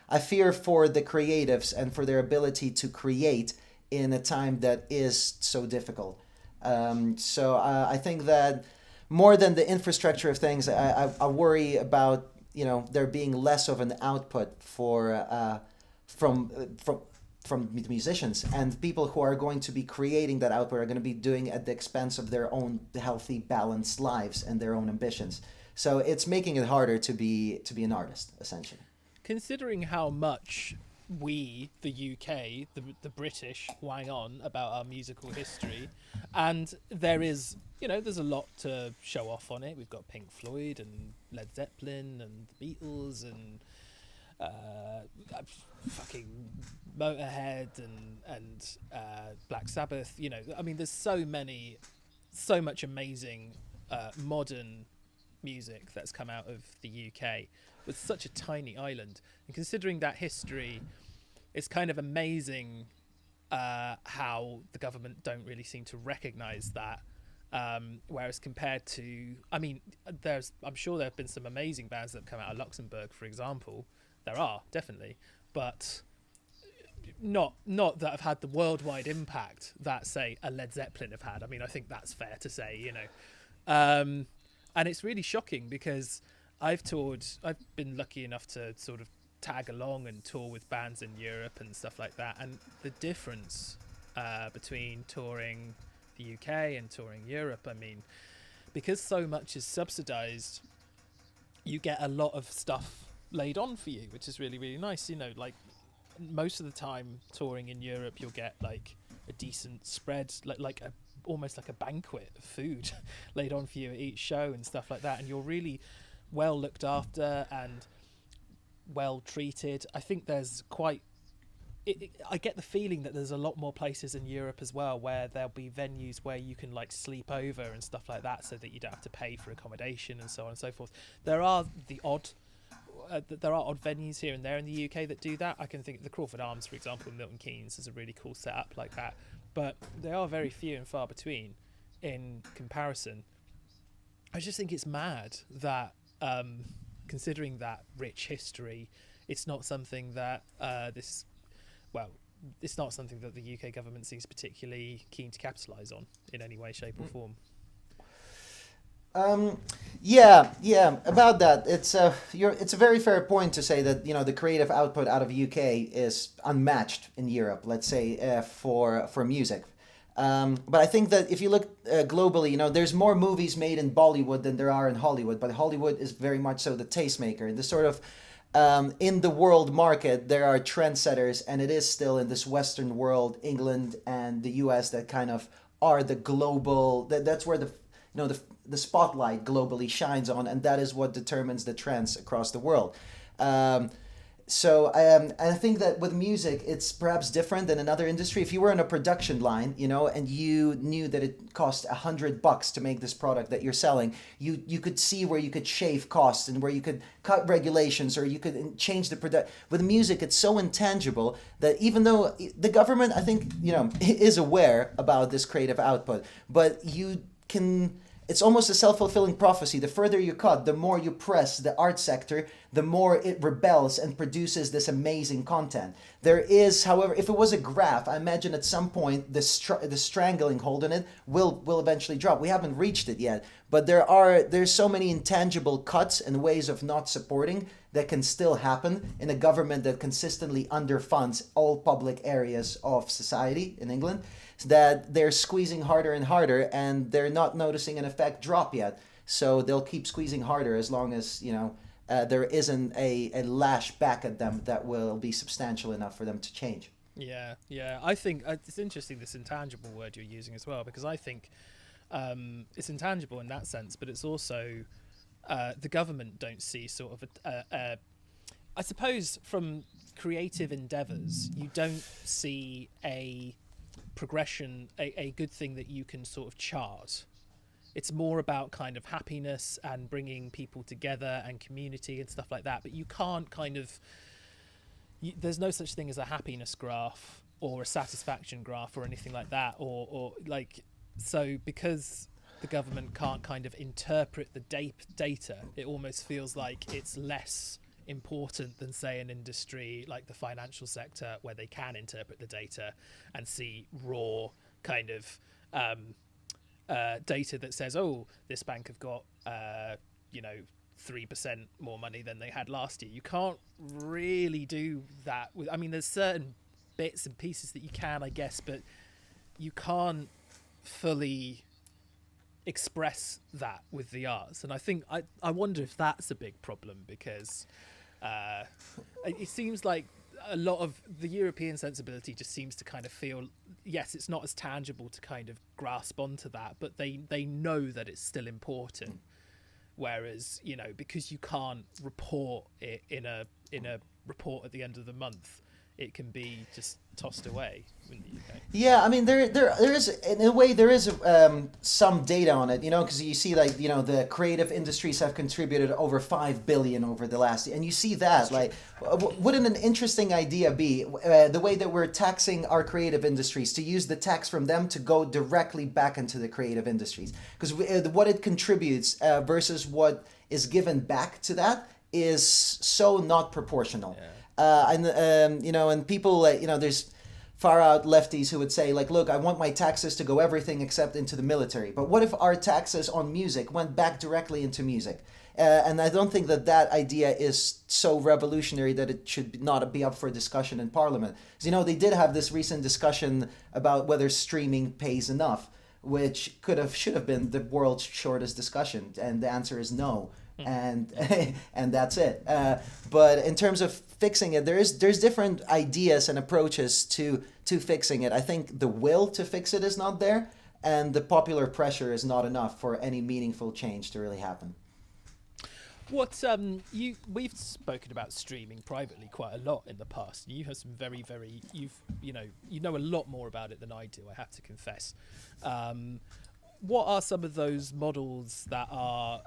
I fear for the creatives and for their ability to create in a time that is so difficult. So I think that. More than the infrastructure of things, I worry about there being less of an output from the musicians, and people who are going to be creating that output are going to be doing it at the expense of their own healthy, balanced lives and their own ambitions. So it's making it harder to be an artist, essentially. considering how much we, the UK, the British, wang on about our musical history, and there's a lot to show off on it. We've got Pink Floyd and Led Zeppelin and the Beatles and fucking Motorhead and Black Sabbath. There's so much amazing modern music that's come out of the UK with such a tiny island. And considering that history, it's kind of amazing how the government don't really seem to recognise that. Whereas compared to, I'm sure there have been some amazing bands that have come out of Luxembourg, for example. There are, definitely, but not that have had the worldwide impact that, say, a Led Zeppelin have had. I think that's fair to say, and it's really shocking because I've been lucky enough to sort of tag along and tour with bands in Europe and stuff like that, and the difference between touring the UK and touring Europe, because so much is subsidized, you get a lot of stuff laid on for you, which is really, really nice. Like most of the time touring in Europe, you'll get like a decent spread, almost like a banquet of food laid on for you at each show and stuff like that, and you're really well looked after and well treated. I think there's I get the feeling that there's a lot more places in Europe as well where there'll be venues where you can like sleep over and stuff like that, so that you don't have to pay for accommodation and so on and so forth. There are odd venues here and there in the UK that do that. I can think of the Crawford Arms, for example, in Milton Keynes is a really cool setup like that, but they are very few and far between in comparison. I just think it's mad that considering that rich history, it's not something that it's not something that the UK government seems particularly keen to capitalise on in any way, shape or form. Yeah, about that, it's a very fair point to say that the creative output out of UK is unmatched in Europe, let's say, for music. But I think that if you look globally, there's more movies made in Bollywood than there are in Hollywood, but Hollywood is very much so the tastemaker. The sort of in the world market, there are trendsetters, and it is still in this Western world, England and the US, that kind of are the global. That's where the spotlight globally shines on, and that is what determines the trends across the world. And I think that with music, it's perhaps different than another industry. If you were in a production line, and you knew that it cost $100 to make this product that you're selling, you could see where you could shave costs and where you could cut regulations, or you could change the product. With music, it's so intangible that even though the government, I think, is aware about this creative output, but you can. It's almost a self-fulfilling prophecy. The further you cut, the more you press the art sector, the more it rebels and produces this amazing content. There is, however, if it was a graph, I imagine at some point the strangling hold on it will eventually drop. We haven't reached it yet, but there's so many intangible cuts and ways of not supporting that can still happen in a government that consistently underfunds all public areas of society in England, that they're squeezing harder and harder, and they're not noticing an effect drop yet. So they'll keep squeezing harder as long as there isn't a lash back at them that will be substantial enough for them to change. Yeah. I think it's interesting, this intangible word you're using as well, because I think it's intangible in that sense, but it's also the government don't see sort of I suppose from creative endeavours, you don't see a progression, a good thing that you can sort of chart. It's more about kind of happiness and bringing people together and community and stuff like that, but you can't there's no such thing as a happiness graph or a satisfaction graph or anything like that, or so because the government can't kind of interpret the data, it almost feels like it's less important than, say, an industry like the financial sector, where they can interpret the data and see raw kind of data that says, oh, this bank have got 3% more money than they had last year. You can't really do that with, there's certain bits and pieces that you can, I guess, but you can't fully express that with the arts. And I think I wonder if that's a big problem, because It seems like a lot of the European sensibility just seems to kind of feel, yes, it's not as tangible to kind of grasp onto that, but they know that it's still important. Whereas, because you can't report it in a report at the end of the month, it can be just tossed away in the UK. Yeah, I mean there is, in a way, there is some data on it, because you see the creative industries have contributed over 5 billion over the last year, and you see that wouldn't an interesting idea be the way that we're taxing our creative industries, to use the tax from them to go directly back into the creative industries, because what it contributes versus what is given back to that is so not proportional. Yeah. And people, there's far out lefties who would say, look, I want my taxes to go everything except into the military. But what if our taxes on music went back directly into music? And I don't think that idea is so revolutionary that it should not be up for discussion in Parliament. Because, they did have this recent discussion about whether streaming pays enough, which should have been the world's shortest discussion. And the answer is no. And that's it. But in terms of fixing it, there's different ideas and approaches to fixing it. I think the will to fix it is not there, and the popular pressure is not enough for any meaningful change to really happen. We've spoken about streaming privately quite a lot in the past. You have some very, very, you know a lot more about it than I do, I have to confess. What are some of those models that are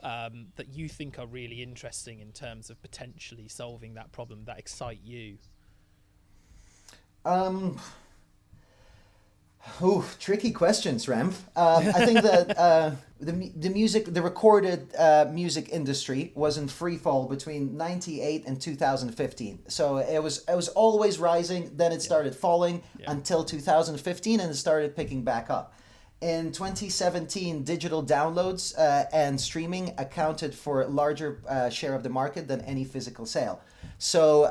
that you think are really interesting in terms of potentially solving that problem, that excite you? Tricky questions, Rem. I think that the recorded music industry was in free fall between 1998 and 2015. So it was always rising. Then it started falling until 2015, and it started picking back up. In 2017, digital downloads and streaming accounted for a larger share of the market than any physical sale. So,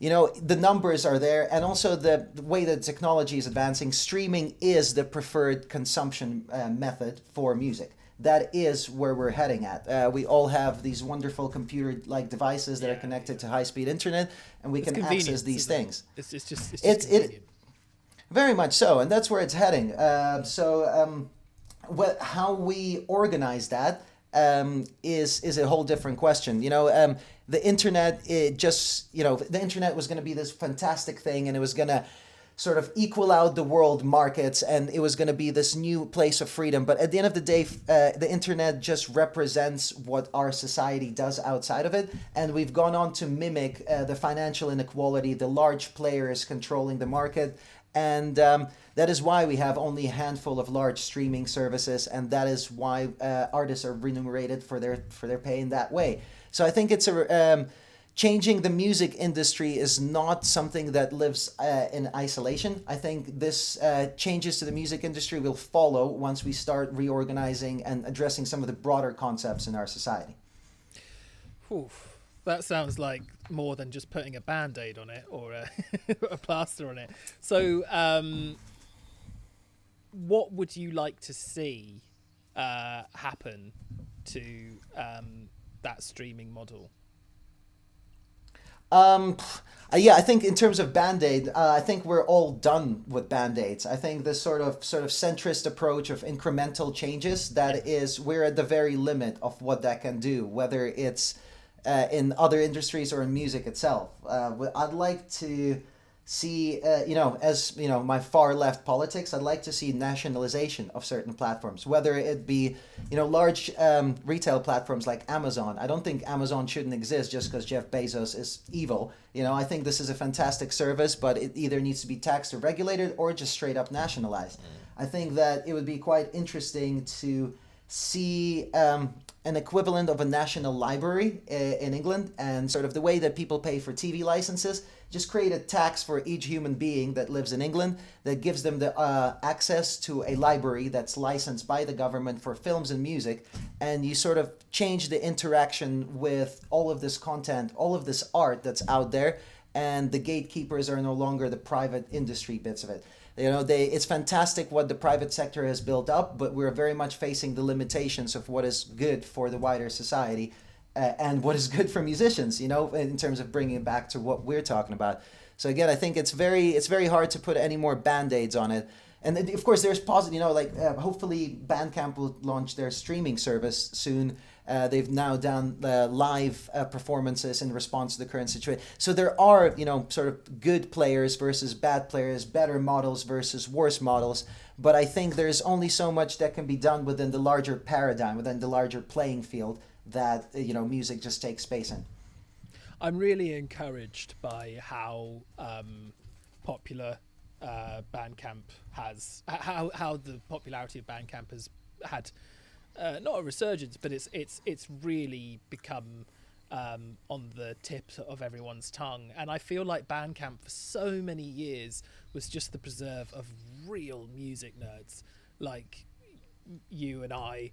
the numbers are there, and also the way that technology is advancing, streaming is the preferred consumption method for music. That is where we're heading at. We all have these wonderful computer-like devices that are connected to high-speed internet, and we can access these things. It's just convenient. Very much so, and that's where it's heading. How we organize that is a whole different question. The internet, the internet was going to be this fantastic thing, and it was going to sort of equal out the world markets, and it was going to be this new place of freedom. But at the end of the day, the internet just represents what our society does outside of it, and we've gone on to mimic the financial inequality, the large players controlling the market. And that is why we have only a handful of large streaming services, and that is why artists are remunerated for their pay in that way. So I think it's changing the music industry is not something that lives in isolation. I think this changes to the music industry will follow once we start reorganizing and addressing some of the broader concepts in our society. Oof. That sounds like more than just putting a Band-Aid on it or a plaster on it. So what would you like to see happen to that streaming model? I think in terms of Band-Aid, I think we're all done with Band-Aids. I think this sort of centrist approach of incremental changes, we're at the very limit of what that can do, whether it's in other industries or in music itself. I'd like to see, my far left politics, I'd like to see nationalization of certain platforms, whether it be, large retail platforms like Amazon. I don't think Amazon shouldn't exist just because Jeff Bezos is evil. I think this is a fantastic service, but it either needs to be taxed or regulated or just straight up nationalized. I think that it would be quite interesting to see an equivalent of a national library in England, and sort of the way that people pay for TV licenses, just create a tax for each human being that lives in England that gives them the access to a library that's licensed by the government for films and music, and you sort of change the interaction with all of this content, all of this art that's out there, and the gatekeepers are no longer the private industry bits of it. It's fantastic what the private sector has built up, but we're very much facing the limitations of what is good for the wider society. and what is good for musicians, in terms of bringing it back to what we're talking about. So again, I think it's very hard to put any more band-aids on it. And of course, there's positive, hopefully Bandcamp will launch their streaming service soon. They've now done live performances in response to the current situation. So there are, sort of good players versus bad players, better models versus worse models. But I think there's only so much that can be done within the larger paradigm, within the larger playing field that, music just takes space in. I'm really encouraged by how popular Bandcamp has, how the popularity of Bandcamp has had not a resurgence, but it's really become on the tip of everyone's tongue. And I feel like Bandcamp for so many years was just the preserve of real music nerds like you and I.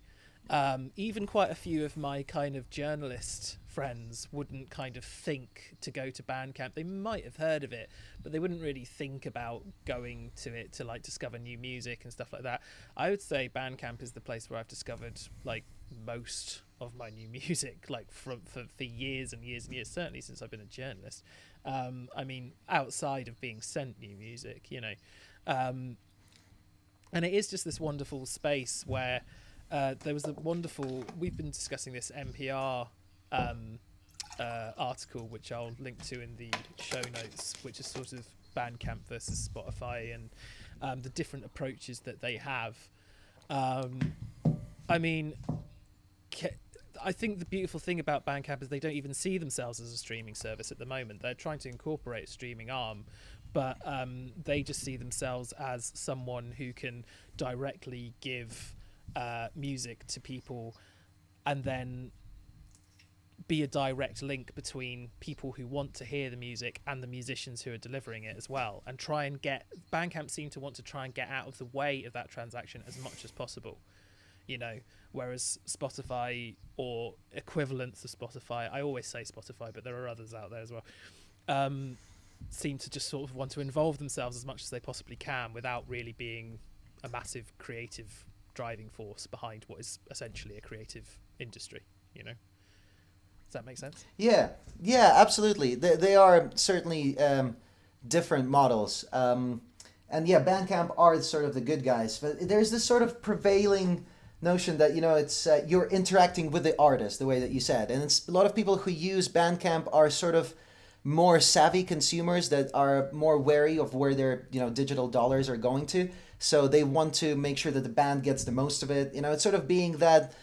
Even quite a few of my kind of journalist friends wouldn't kind of think to go to Bandcamp. They might have heard of it, but they wouldn't really think about going to it to like discover new music and stuff like that. I would say Bandcamp is the place where I've discovered like most of my new music, like for years and years and years, certainly since I've been a journalist. I mean, outside of being sent new music, and it is just this wonderful space where there was a wonderful, we've been discussing this NPR article, which I'll link to in the show notes, which is sort of Bandcamp versus Spotify and the different approaches that they have. I mean, I think the beautiful thing about Bandcamp is they don't even see themselves as a streaming service at the moment. They're trying to incorporate a streaming arm, but they just see themselves as someone who can directly give music to people and then be a direct link between people who want to hear the music and the musicians who are delivering it as well, and try and get Bandcamp seem to want to try and get out of the way of that transaction as much as possible, whereas Spotify or equivalents of Spotify, I always say Spotify, but there are others out there as well, seem to just sort of want to involve themselves as much as they possibly can without really being a massive creative driving force behind what is essentially a creative industry. Does that make sense? Yeah, absolutely. They are certainly different models, and Bandcamp are sort of the good guys. But there's this sort of prevailing notion that it's you're interacting with the artist the way that you said, and it's a lot of people who use Bandcamp are sort of more savvy consumers that are more wary of where their digital dollars are going to. So they want to make sure that the band gets the most of it. It's sort of being that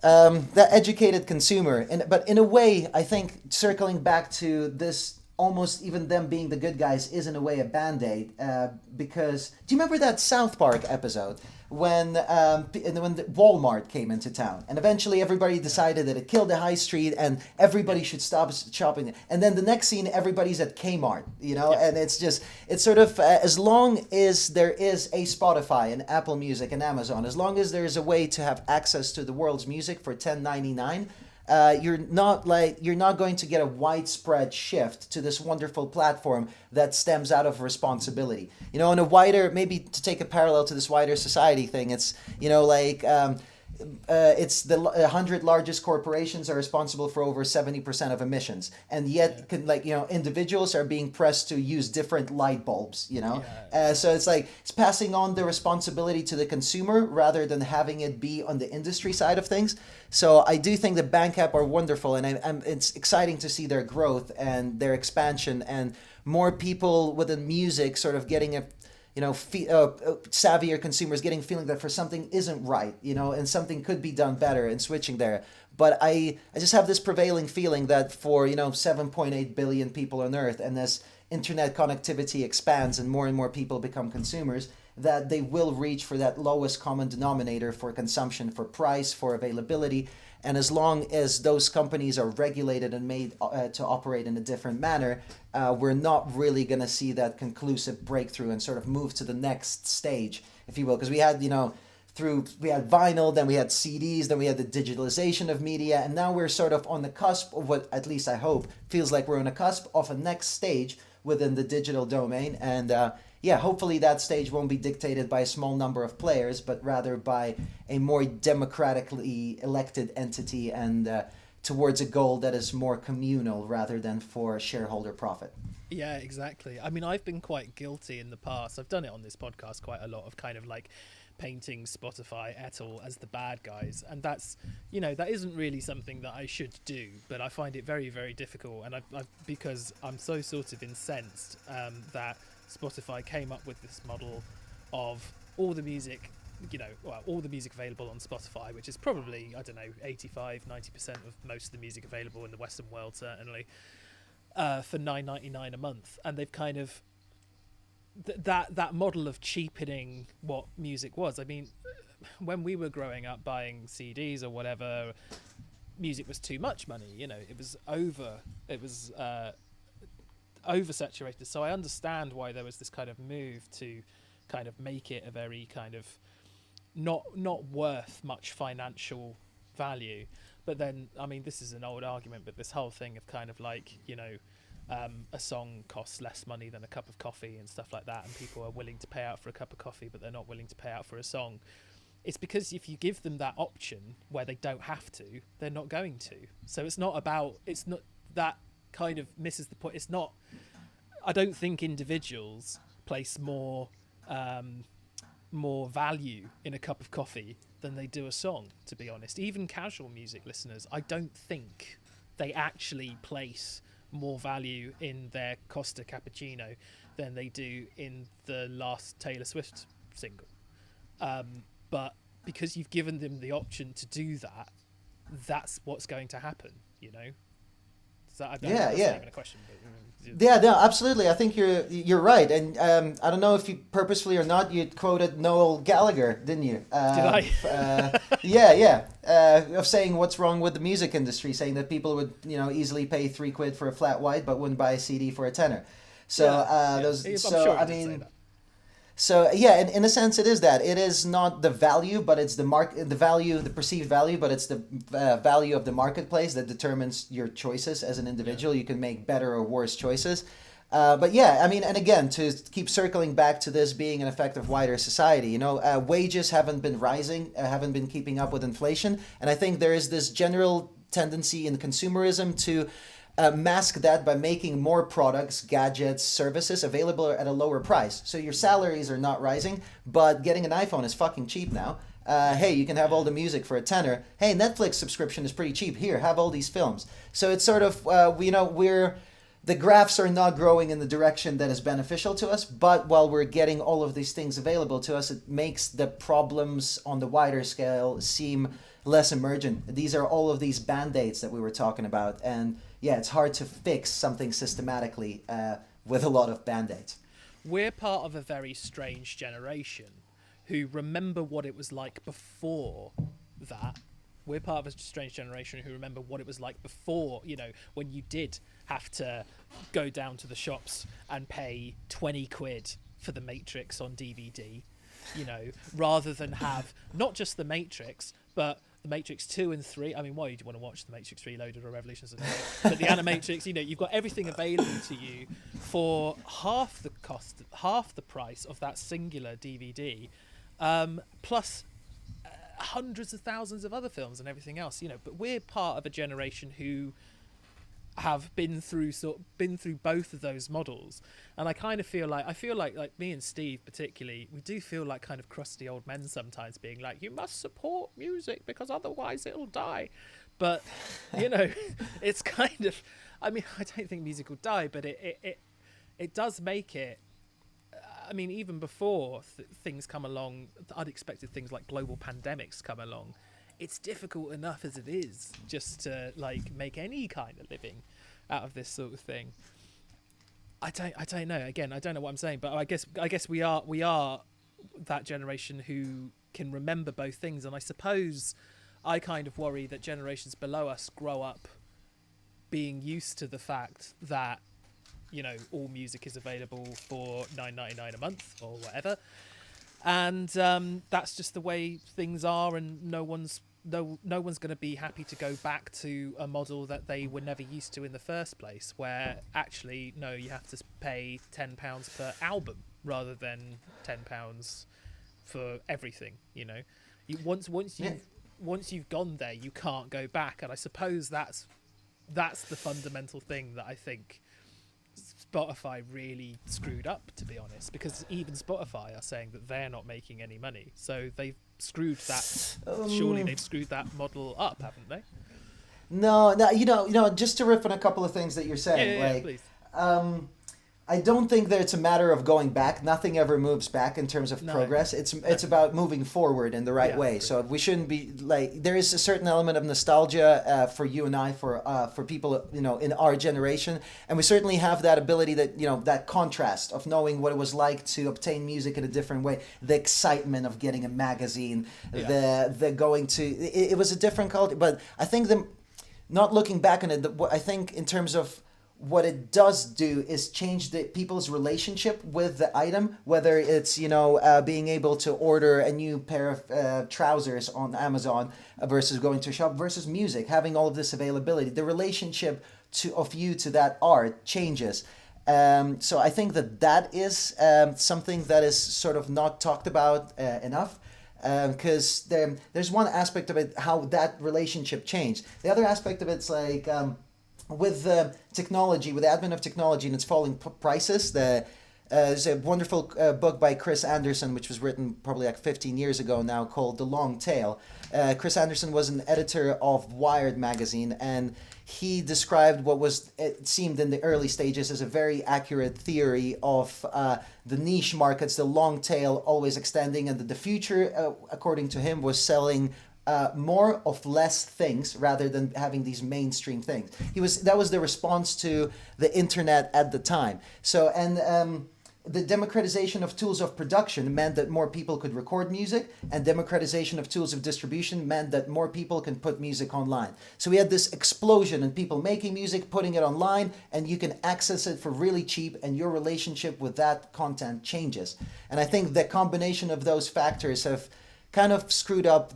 educated consumer. But in a way, I think circling back to this, almost even them being the good guys is in a way a band-aid. Because do you remember that South Park episode when the Walmart came into town, and eventually everybody decided that it killed the high street and everybody should stop shopping, and then the next scene everybody's at Kmart, and it's sort of as long as there is a Spotify and Apple Music and Amazon, as long as there's a way to have access to the world's music for $10.99, you're not going to get a widespread shift to this wonderful platform that stems out of responsibility. In a wider, maybe to take a parallel to this wider society thing, it's it's the 100 largest corporations are responsible for over 70% of emissions, and yet individuals are being pressed to use different light bulbs. So it's passing on the responsibility to the consumer rather than having it be on the industry side of things. So I do think that Bandcamp are wonderful, and it's exciting to see their growth and their expansion, and more people within music sort of getting a savvier consumers getting feeling that for something isn't right, and something could be done better, and switching there. But I just have this prevailing feeling that for 7.8 billion people on Earth, and as internet connectivity expands and more people become consumers, that they will reach for that lowest common denominator for consumption, for price, for availability. And as long as those companies are regulated and made to operate in a different manner, we're not really going to see that conclusive breakthrough and sort of move to the next stage, if you will. Because we had, we had vinyl, then we had CDs, then we had the digitalization of media, and now we're sort of on the cusp of what, at least I hope, feels like we're on the cusp of a next stage within the digital domain. And hopefully that stage won't be dictated by a small number of players, but rather by a more democratically elected entity, and towards a goal that is more communal rather than for shareholder profit. Yeah, exactly. I mean, I've been quite guilty in the past. I've done it on this podcast quite a lot of kind of like painting Spotify et al. As the bad guys. And that's, that isn't really something that I should do, but I find it very, very difficult. And I've because I'm so sort of incensed that Spotify came up with this model of all the music, all the music available on Spotify, which is probably, 85-90% of most of the music available in the Western world, certainly, for $9.99 a month. And they've kind of that model of cheapening what music was. I mean, when we were growing up buying CDs or whatever, music was too much money. It was oversaturated. So I understand why there was this kind of move to kind of make it a very kind of not worth much financial value. But then, I mean, this is an old argument, but this whole thing of kind of like, a song costs less money than a cup of coffee and stuff like that, and people are willing to pay out for a cup of coffee, but they're not willing to pay out for a song. It's because if you give them that option where they don't have to, they're not going to. So it's not that kind of misses the point. It's not, I don't think individuals place more value in a cup of coffee than they do a song, to be honest. Even casual music listeners, I don't think they actually place more value in their Costa Cappuccino than they do in the last Taylor Swift single. But because you've given them the option to do that, that's what's going to happen, So I don't know, that's not even a question, but yeah, no, absolutely. I think you're right, and I don't know if you purposefully or not, you quoted Noel Gallagher, didn't you? Did I? Of saying what's wrong with the music industry, saying that people would easily pay £3 for a flat white, but wouldn't buy a CD for a tenner. So in a sense, it is that. It is not the value, but it's the perceived value, but it's the value of the marketplace that determines your choices as an individual. You can make better or worse choices. But yeah, I mean, and again, to keep circling back to this being an effect of wider society, wages haven't been rising, haven't been keeping up with inflation. And I think there is this general tendency in consumerism to mask that by making more products, gadgets, services available at a lower price. So your salaries are not rising, but getting an iPhone is fucking cheap now. Hey, you can have all the music for a tenner. Hey, Netflix subscription is pretty cheap. Here, have all these films. So it's sort of, the graphs are not growing in the direction that is beneficial to us, but while we're getting all of these things available to us, it makes the problems on the wider scale seem less emergent. These are all of these band-aids that we were talking about, and yeah, it's hard to fix something systematically with a lot of band-aids. We're part of a very strange generation who remember what it was like before that. We're part of a strange generation who remember what it was like before, when you did have to go down to the shops and pay 20 quid for The Matrix on DVD, rather than have not just The Matrix, but The Matrix 2 and 3. I mean, why would you want to watch The Matrix Reloaded or Revolutions of the Day? But the Animatrix, you've got everything available to you for half the cost, half the price of that singular DVD, plus hundreds of thousands of other films and everything else, but we're part of a generation who have been through both of those models, and I kind of feel like me and Steve particularly, we do feel like kind of crusty old men sometimes, being like, you must support music because otherwise it'll die. But it's kind of, I mean, I don't think music will die, but it does make it, I mean, even before things come along, unexpected things like global pandemics come along, it's difficult enough as it is just to make any kind of living out of this sort of thing. I don't know. Again, I don't know what I'm saying, but I guess we are that generation who can remember both things, and I suppose I kind of worry that generations below us grow up being used to the fact that all music is available for $9.99 a month or whatever, and that's just the way things are, and no one's going to be happy to go back to a model that they were never used to in the first place, where actually no, you have to pay £10 per album rather than £10 for everything. Once once you've gone there, you can't go back. And I suppose that's the fundamental thing that I think Spotify really screwed up, to be honest, because even Spotify are saying that they're not making any money. So they've screwed that. Surely they've screwed that model up, haven't they? No, just to riff on a couple of things that you're saying, Yeah, please. I don't think that it's a matter of going back. Nothing ever moves back in terms of progress. It's about moving forward in the right way. So we shouldn't be like, there is a certain element of nostalgia for you and I, for people, in our generation, and we certainly have that ability, that that contrast of knowing what it was like to obtain music in a different way, the excitement of getting a magazine, the going to it was a different culture. But I think not looking back on it, I think in terms of what it does do is change the people's relationship with the item, whether it's being able to order a new pair of trousers on Amazon versus going to a shop, versus music, having all of this availability. The relationship of you to that art changes. So I think that is something that is sort of not talked about enough. Because there's one aspect of it, how that relationship changed. The other aspect of it's like, with technology, with the advent of technology and its falling prices, there's a wonderful book by Chris Anderson, which was written probably like 15 years ago now, called The Long Tail. Chris Anderson was an editor of Wired magazine, and he described what it seemed in the early stages as a very accurate theory of the niche markets, the long tail always extending, and that the future, according to him, was selling more of less things rather than having these mainstream things. That was the response to the internet at the time. So, and the democratization of tools of production meant that more people could record music, and democratization of tools of distribution meant that more people can put music online. So we had this explosion in people making music, putting it online, and you can access it for really cheap, and your relationship with that content changes. And I think the combination of those factors have kind of screwed up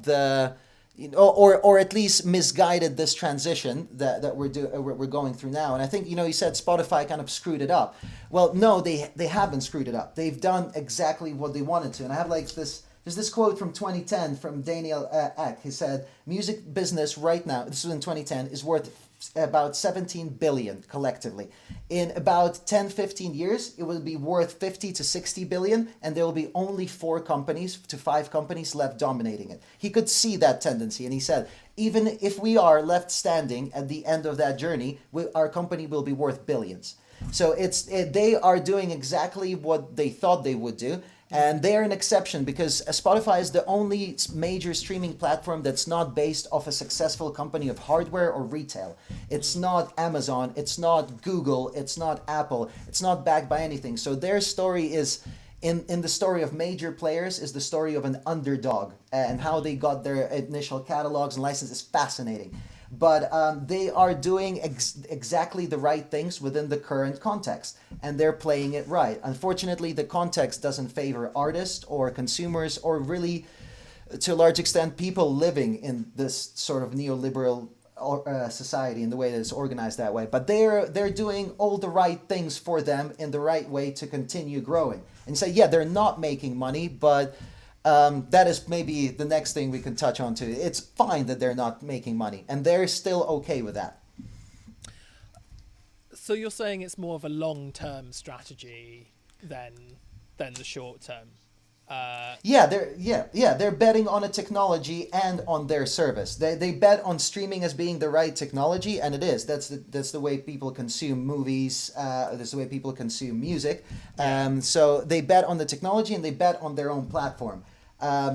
or at least misguided this transition that we're going through now. And I think, you said Spotify kind of screwed it up. Well, no, they haven't screwed it up. They've done exactly what they wanted to. And I have there's this quote from 2010 from Daniel Ek. He said, music business right now, this was in 2010, is worth about 17 billion collectively. In about 10-15 years, it will be worth 50 to 60 billion, and there will be only 4 companies to 5 companies left dominating it. He could see that tendency, and he said, even if we are left standing at the end of that journey, our company will be worth billions. So they are doing exactly what they thought they would do. And they're an exception, because Spotify is the only major streaming platform that's not based off a successful company of hardware or retail. It's not Amazon, it's not Google, it's not Apple, it's not backed by anything. So their story is, in the story of major players, is the story of an underdog, and how they got their initial catalogs and licenses is fascinating. But they are doing exactly the right things within the current context, and they're playing it right. Unfortunately, the context doesn't favor artists or consumers, or really, to a large extent, people living in this sort of neoliberal society in the way that it's organized that way. But they're doing all the right things for them in the right way to continue growing. And say, yeah, they're not making money, but that is maybe the next thing we can touch on too. It's fine that they're not making money, and they're still okay with that. So you're saying it's more of a long-term strategy than the short-term. They're betting on a technology and on their service. They bet on streaming as being the right technology, and it is. That's the way people consume movies. That's the way people consume music. So they bet on the technology, and they bet on their own platform.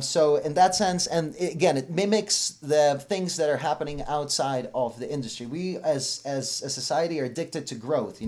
So in that sense, and again, it mimics the things that are happening outside of the industry. We as a society are addicted to growth,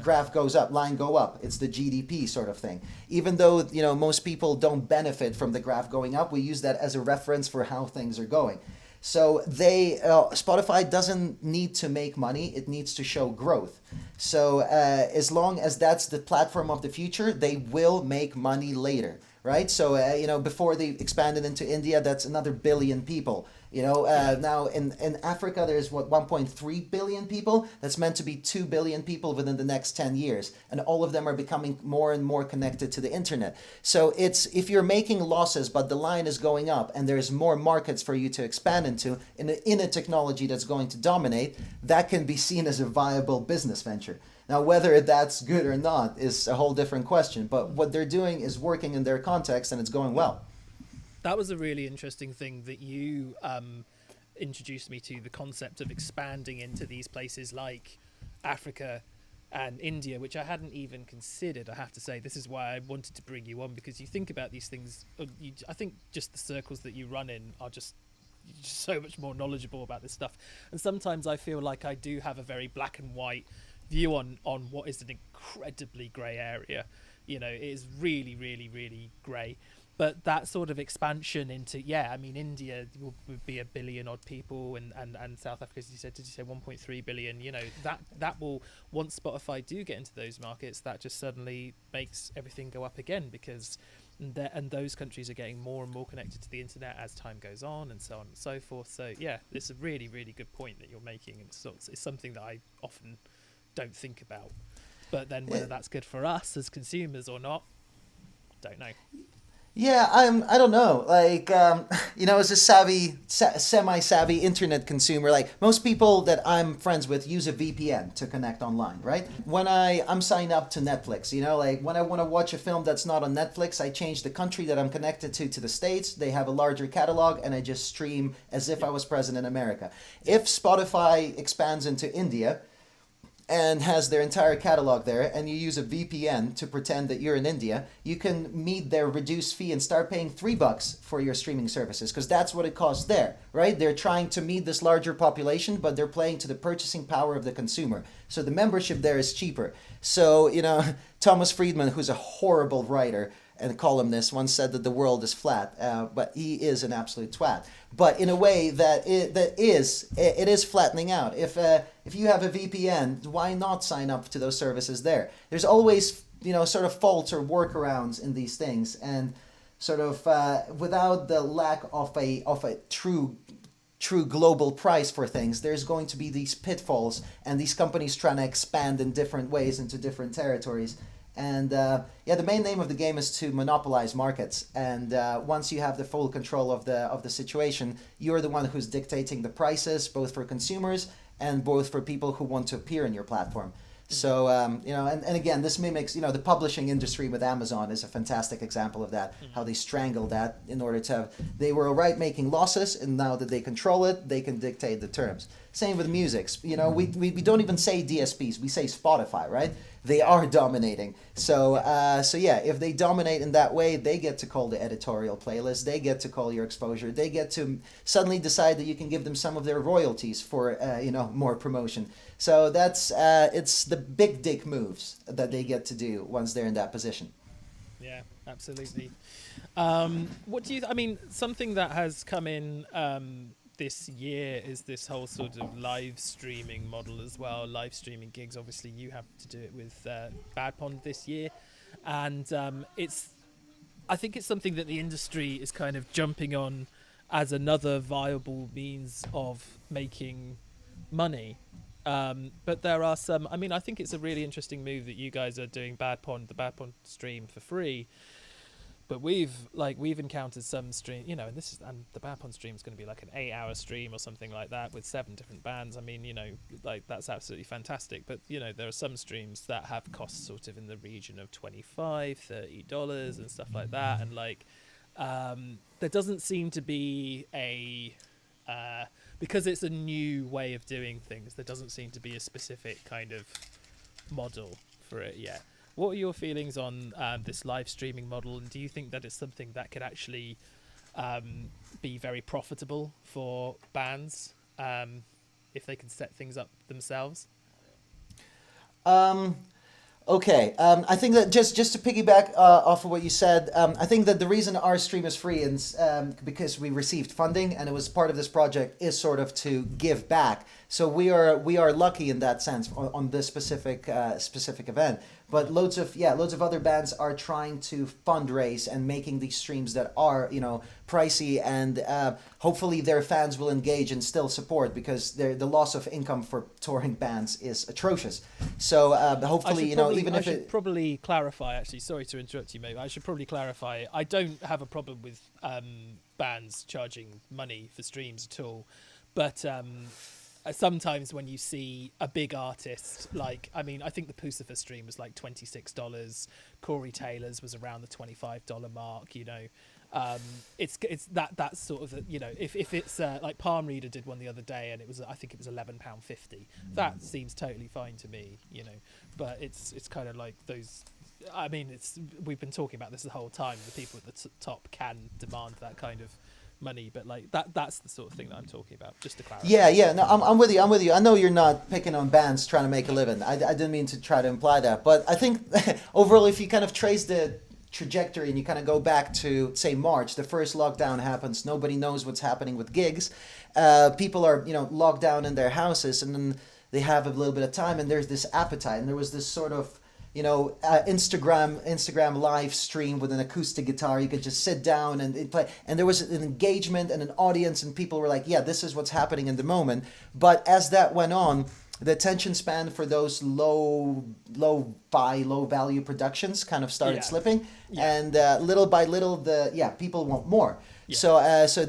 graph goes up, line go up. It's the GDP sort of thing. Even though, most people don't benefit from the graph going up, we use that as a reference for how things are going. So Spotify doesn't need to make money, it needs to show growth. So as long as that's the platform of the future, they will make money later. Right, so before they expanded into India, that's another billion people. Now in Africa, there's 1.3 billion people. That's meant to be 2 billion people within the next 10 years. And all of them are becoming more and more connected to the internet. So if you're making losses, but the line is going up and there's more markets for you to expand into in a technology that's going to dominate, that can be seen as a viable business venture. Now, whether that's good or not is a whole different question. But what they're doing is working in their context and it's going well. That was a really interesting thing that you introduced me to, the concept of expanding into these places like Africa and India, which I hadn't even considered, I have to say. This is why I wanted to bring you on, because you think about these things. I think just the circles that you run in are just so much more knowledgeable about this stuff. And sometimes I feel like I do have a very black and white view on what is an incredibly grey area. It is really, really, really grey. But that sort of expansion into, India would be 1 billion odd people, and South Africa, as you said, did you say 1.3 billion? That will, once Spotify do get into those markets, that just suddenly makes everything go up again, because those countries are getting more and more connected to the internet as time goes on, and so on and so forth. So yeah, it's a really, really good point that you're making, and it's something that I often don't think about. But then whether that's good for us as consumers or not, don't know. Yeah, I don't know. As a semi-savvy internet consumer, like most people that I'm friends with use a VPN to connect online, right? When I'm signed up to Netflix, when I want to watch a film that's not on Netflix, I change the country that I'm connected to the States. They have a larger catalog, and I just stream as if I was present in America. If Spotify expands into India and has their entire catalog there, and you use a VPN to pretend that you're in India, you can meet their reduced fee and start paying $3 for your streaming services, because that's what it costs there, right? They're trying to meet this larger population, but they're playing to the purchasing power of the consumer. So the membership there is cheaper. So, Thomas Friedman, who's a horrible writer and columnist, once said that the world is flat, but he is an absolute twat. But in a way it is flattening out. If you have a VPN, why not sign up to those services there? There's always sort of faults or workarounds in these things, and sort of without the lack of a true global price for things, there's going to be these pitfalls and these companies trying to expand in different ways into different territories. And the main name of the game is to monopolize markets. And once you have the full control of the situation, you're the one who's dictating the prices, both for consumers and both for people who want to appear in your platform. So, and again, this mimics, the publishing industry with Amazon is a fantastic example of that, how they strangled that in order to they were all right making losses, and now that they control it, they can dictate the terms. Same with music. We don't even say DSPs, we say Spotify, right? They are dominating. So if they dominate in that way, they get to call the editorial playlist, they get to call your exposure, they get to suddenly decide that you can give them some of their royalties for, more promotion. So that's it's the big dick moves that they get to do once they're in that position. Yeah, absolutely. What do you? Something that has come in this year is this whole sort of live streaming model as well. Live streaming gigs. Obviously, you have to do it with Bad Pond this year, and I think it's something that the industry is kind of jumping on as another viable means of making money. But there are some. I think it's a really interesting move that you guys are doing the Bad Pond stream for free. But we've encountered some stream, and the Bad Pond stream is going to be like an 8-hour stream or something like that with 7 different bands. That's absolutely fantastic. But there are some streams that have costs sort of in the region of $25-$30 and stuff like that, and there doesn't seem to be because it's a new way of doing things, there doesn't seem to be a specific kind of model for it yet. What are your feelings on this live streaming model, and do you think that it's something that could actually be very profitable for bands if they can set things up themselves? Okay, I think that just to piggyback off of what you said, I think that the reason our stream is free is because we received funding, and it was part of this project is sort of to give back. So we are lucky in that sense on this specific event. But loads of other bands are trying to fundraise and making these streams that are, pricey, and hopefully their fans will engage and still support, because the loss of income for touring bands is atrocious. So hopefully, even if I should probably clarify, actually, sorry to interrupt you, mate. I should probably clarify. I don't have a problem with bands charging money for streams at all, but sometimes when you see a big artist, I think the Pucifer stream was like $26. Corey Taylor's was around the $25 mark. It's that sort of if it's like Palm Reader did one the other day, and I think it was £11.50. That seems totally fine to me. But it's kind of like those. I mean, we've been talking about this the whole time. The people at the top can demand that kind of money, but that's the sort of thing that I'm talking about, just to clarify. No, I'm with you. I know you're not picking on bands trying to make a living. I didn't mean to try to imply that, but I think overall, if you kind of trace the trajectory and you kind of go back to, say, March, the first lockdown happens, nobody knows what's happening with gigs, people are locked down in their houses, and then they have a little bit of time, and there's this appetite, and there was this sort of Instagram live stream with an acoustic guitar. You could just sit down and play, and there was an engagement and an audience, and people were like, yeah, this is what's happening in the moment. But as that went on, the attention span for those low value productions kind of started slipping, and little by little people want more. So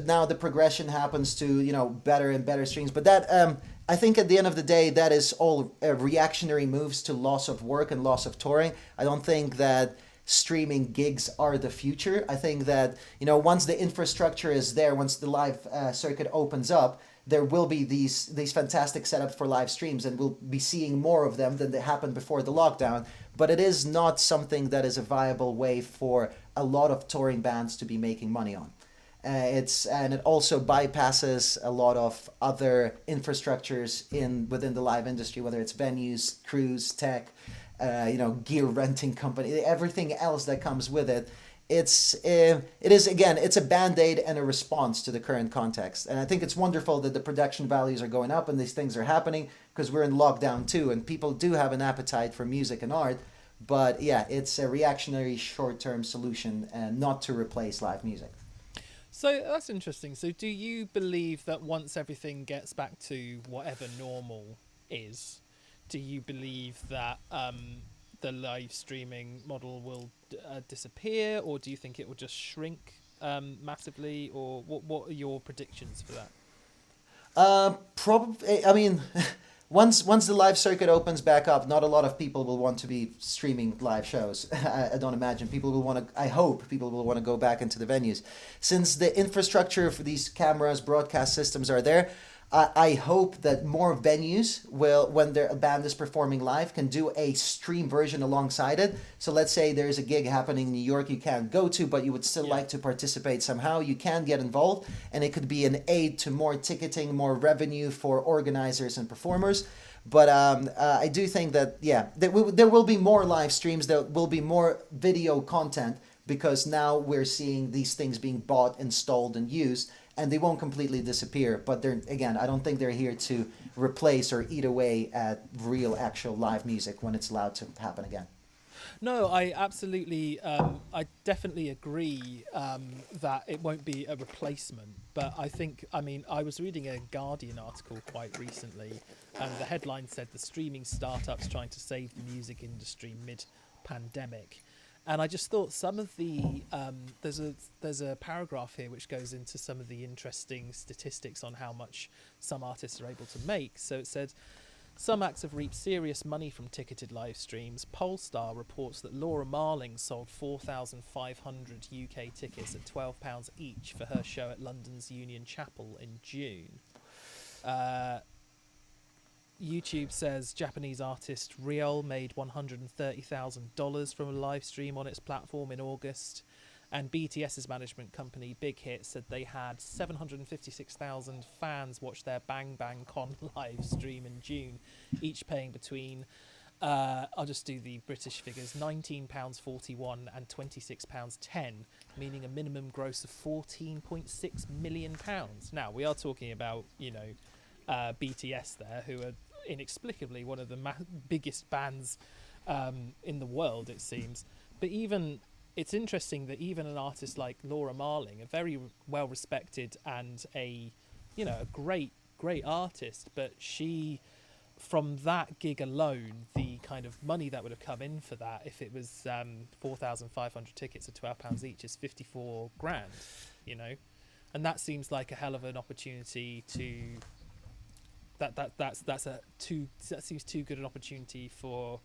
now the progression happens to better and better streams, but that I think at the end of the day, that is all reactionary moves to loss of work and loss of touring. I don't think that streaming gigs are the future. I think that, once the infrastructure is there, once the live circuit opens up, there will be these fantastic setups for live streams, and we'll be seeing more of them than they happened before the lockdown. But it is not something that is a viable way for a lot of touring bands to be making money on. It also bypasses a lot of other infrastructures within the live industry, whether it's venues, crews, tech, gear renting company, everything else that comes with it. It's a band-aid and a response to the current context. And I think it's wonderful that the production values are going up and these things are happening, because we're in lockdown too, and people do have an appetite for music and art. But it's a reactionary short-term solution, and not to replace live music. So that's interesting. So do you believe that once everything gets back to whatever normal is, do you believe that the live streaming model will disappear, or do you think it will just shrink massively, or what are your predictions for that? Probably. I mean, once the live circuit opens back up, not a lot of people will want to be streaming live shows. I don't imagine people will want to. I hope people will want to go back into the venues, since the infrastructure for these cameras, broadcast systems are there. I hope that more venues will, when a band is performing live, can do a stream version alongside it. So let's say there's a gig happening in New York you can't go to, but you would still like to participate somehow. You can get involved, and it could be an aid to more ticketing, more revenue for organizers and performers. But I do think that, there will be more live streams. There will be more video content, because now we're seeing these things being bought, installed, and used. And they won't completely disappear, but I don't think they're here to replace or eat away at real, actual live music when it's allowed to happen again. No, I absolutely, I definitely agree that it won't be a replacement. But I was reading a Guardian article quite recently, and the headline said the streaming startups trying to save the music industry mid-pandemic. And I just thought some of the there's a paragraph here which goes into some of the interesting statistics on how much some artists are able to make. So it said, some acts have reaped serious money from ticketed live streams. Polestar reports that Laura Marling sold 4,500 UK tickets at £12 each for her show at London's Union Chapel in June. YouTube says Japanese artist Riol made $130,000 from a live stream on its platform in August, and BTS's management company Big Hit said they had 756,000 fans watch their Bang Bang Con live stream in June, each paying between I'll just do the British figures, £19.41 and £26.10, meaning a minimum gross of £14.6 million. Now, we are talking about, BTS there, who are inexplicably one of the biggest bands in the world, it seems. But even it's interesting that even an artist like Laura Marling, a very well respected and a great artist, but she, from that gig alone, the kind of money that would have come in for that, if it was 4,500 tickets at £12 each, is 54 grand, and that seems like a hell of an opportunity to. That seems too good an opportunity for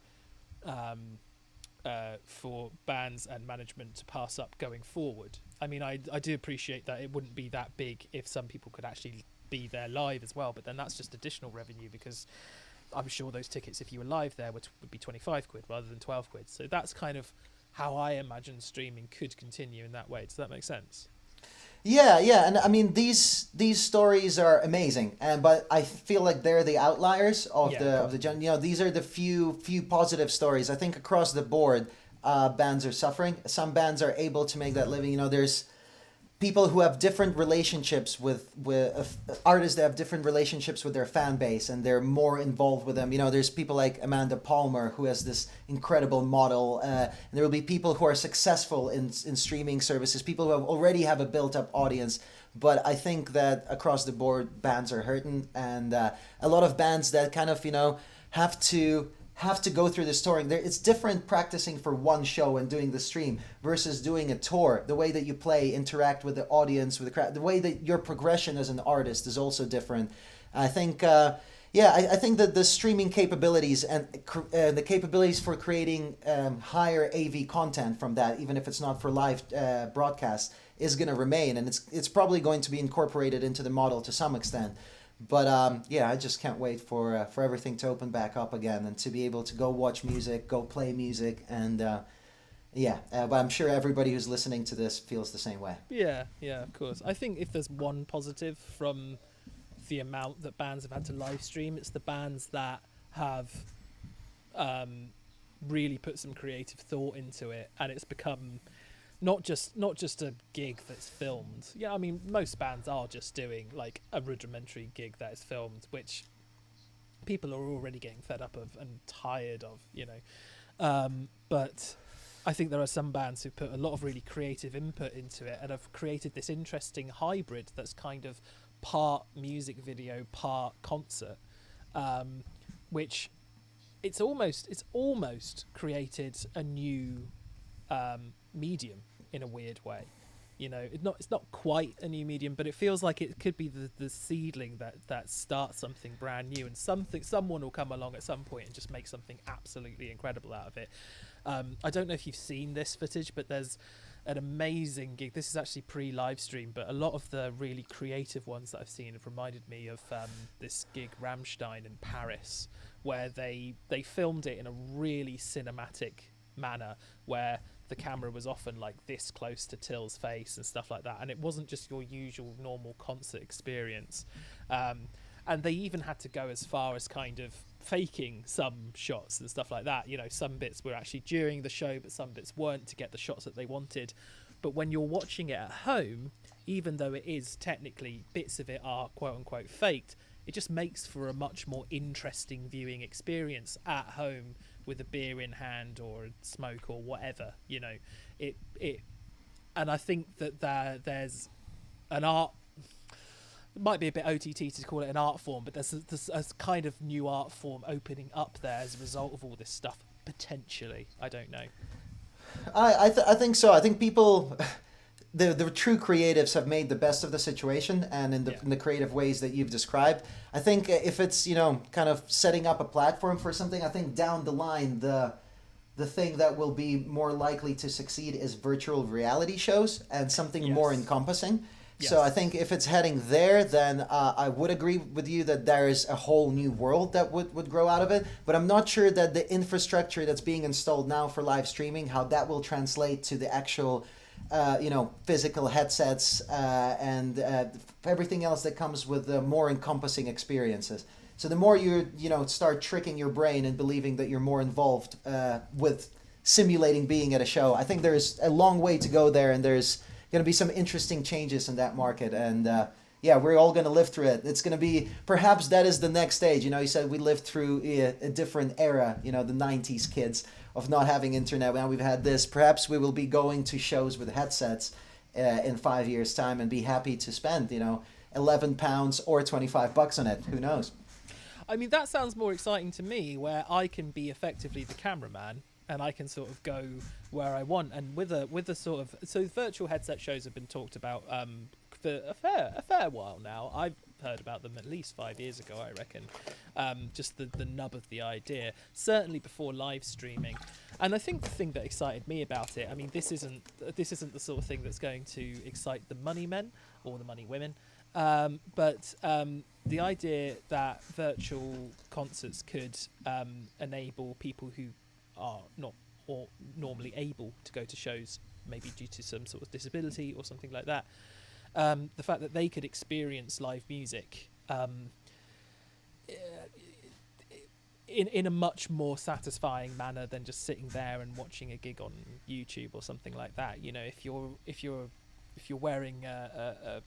bands and management to pass up going forward. I mean, I do appreciate that it wouldn't be that big if some people could actually be there live as well, but then that's just additional revenue, because I'm sure those tickets, if you were live there, would be 25 quid rather than 12 quid. So that's kind of how I imagine streaming could continue in that way. Does that make sense? Yeah, and I mean these stories are amazing, but I feel like they're the outliers of the genre. These are the few positive stories. I think across the board, bands are suffering. Some bands are able to make that living. There's people who have different relationships with artists that have different relationships with their fan base, and they're more involved with them. There's people like Amanda Palmer, who has this incredible model, and there will be people who are successful in streaming services, people who already have a built-up audience. But I think that across the board, bands are hurting, and a lot of bands that kind of have to go through this touring. It's different practicing for one show and doing the stream versus doing a tour. The way that you play, interact with the audience, with the crowd, the way that your progression as an artist is also different. I think, I think that the streaming capabilities and the capabilities for creating higher AV content from that, even if it's not for live broadcast, is going to remain, and it's probably going to be incorporated into the model to some extent. But I just can't wait for everything to open back up again and to be able to go watch music, go play music, and but I'm sure everybody who's listening to this feels the same way. Yeah, of course. I think if there's one positive from the amount that bands have had to live stream, it's the bands that have really put some creative thought into it, and it's become not just a gig that's filmed. Yeah, I mean, most bands are just doing like a rudimentary gig that is filmed, which people are already getting fed up of and tired of, but I think there are some bands who put a lot of really creative input into it and have created this interesting hybrid that's kind of part music video, part concert, which it's almost created a new medium in a weird way. It's not quite a new medium, but it feels like it could be the seedling that starts something brand new, and someone will come along at some point and just make something absolutely incredible out of it. I don't know if you've seen this footage, but there's an amazing gig. This is actually pre-live stream, but a lot of the really creative ones that I've seen have reminded me of this gig Rammstein in Paris, where they filmed it in a really cinematic manner, where the camera was often like this close to Till's face and stuff like that, and it wasn't just your usual normal concert experience. And they even had to go as far as kind of faking some shots and stuff like that. Some bits were actually during the show, but some bits weren't, to get the shots that they wanted. But when you're watching it at home, even though it is technically, bits of it are quote unquote faked, it just makes for a much more interesting viewing experience at home with a beer in hand or a smoke or whatever. And I think that there's an art. It might be a bit OTT to call it an art form, but there's a kind of new art form opening up there as a result of all this stuff, potentially. I don't know. I think so. I think people, the true creatives have made the best of the situation, and in the creative ways that you've described. I think if it's kind of setting up a platform for something, I think down the line the thing that will be more likely to succeed is virtual reality shows and something more encompassing. Yes. So I think if it's heading there, then I would agree with you that there is a whole new world that would grow out of it. But I'm not sure that the infrastructure that's being installed now for live streaming, how that will translate to the actual, physical headsets and everything else that comes with the more encompassing experiences. So the more you start tricking your brain and believing that you're more involved with simulating being at a show, I think there's a long way to go there, and there's going to be some interesting changes in that market, and yeah, we're all going to live through it. It's going to be, perhaps that is the next stage. You know, you said we lived through a different era, you know, the 90s kids of not having internet. Now we've had this. Perhaps we will be going to shows with headsets in 5 years' time and be happy to spend, you know, £11 or $25 on it. Who knows? I mean, that sounds more exciting to me, where I can be effectively the cameraman and I can sort of go where I want. And with a sort of, so virtual headset shows have been talked about for a fair while now. I've heard about them at least 5 years ago, I reckon. Just the nub of the idea, certainly before live streaming. And I think the thing that excited me about it, I mean, this isn't the sort of thing that's going to excite the money men or the money women. But the idea that virtual concerts could enable people who are not or normally able to go to shows, maybe due to some sort of disability or something like that, the fact that they could experience live music in a much more satisfying manner than just sitting there and watching a gig on YouTube or something like that. You know, if you're wearing a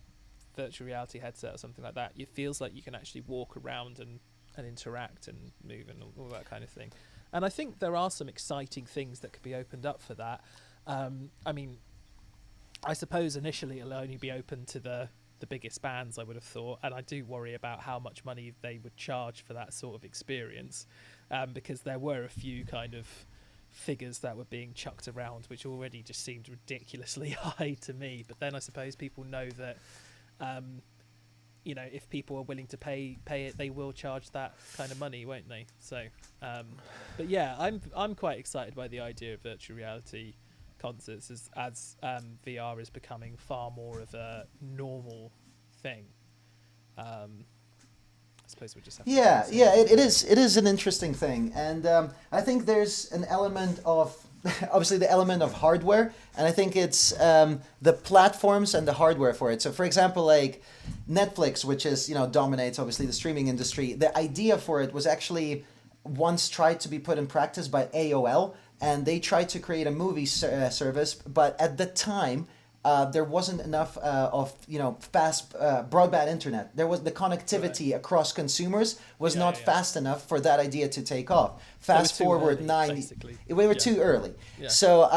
virtual reality headset or something like that, it feels like you can actually walk around and interact and move and all that kind of thing. And I think there are some exciting things that could be opened up for that. I mean, I suppose initially it'll only be open to the biggest bands, I would have thought, and I do worry about how much money they would charge for that sort of experience, because there were a few kind of figures that were being chucked around which already just seemed ridiculously high to me. But then I suppose people know that you know, if people are willing to pay it, they will charge that kind of money, won't they? So but yeah, I'm quite excited by the idea of virtual reality concerts as VR is becoming far more of a normal thing. I suppose we just have to it is an interesting thing, and I think there's an element of obviously the element of hardware, and I think it's the platforms and the hardware for it. So for example, like Netflix, which is, you know, dominates obviously the streaming industry, the idea for it was actually once tried to be put in practice by AOL, and they tried to create a movie service, but at the time there wasn't enough of, you know, fast broadband internet. There was the connectivity across consumers was not fast enough for that idea to take off. Fast forward early, 90, basically. we were too early. Yeah. So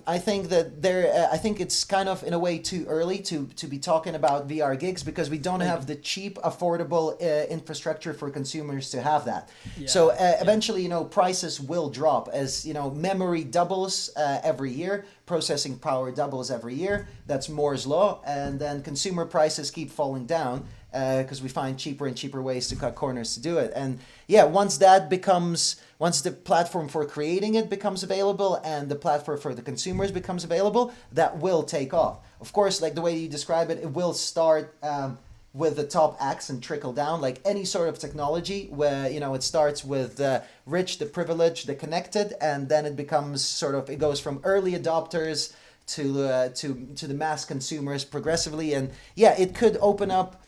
I think that I think it's kind of in a way too early to be talking about VR gigs, because we don't have the cheap, affordable infrastructure for consumers to have that. So eventually, you know, prices will drop as, you know, memory doubles every year, processing power doubles every year. That's Moore's law, and then consumer prices keep falling down because we find cheaper and cheaper ways to cut corners to do it. And yeah, once the platform for creating it becomes available and the platform for the consumers becomes available, that will take off. Of course, like the way you describe it, it will start with the top acts and trickle down, like any sort of technology, where, you know, it starts with the rich, the privileged, the connected, and then it becomes sort of, it goes from early adopters to the mass consumers progressively. And yeah, it could open up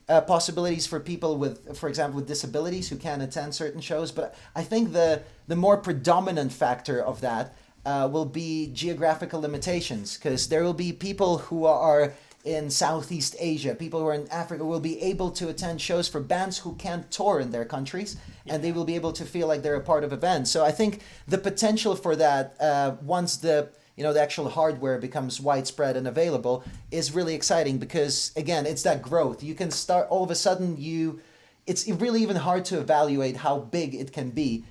possibilities for people with, for example, with disabilities who can't attend certain shows. But I think the more predominant factor of that will be geographical limitations, because there will be people who are in Southeast Asia, people who are in Africa will be able to attend shows for bands who can't tour in their countries, and they will be able to feel like they're a part of a band. So I think the potential for that, once the actual hardware becomes widespread and available, is really exciting, because again, it's that growth. You can start all of a sudden, it's really even hard to evaluate how big it can be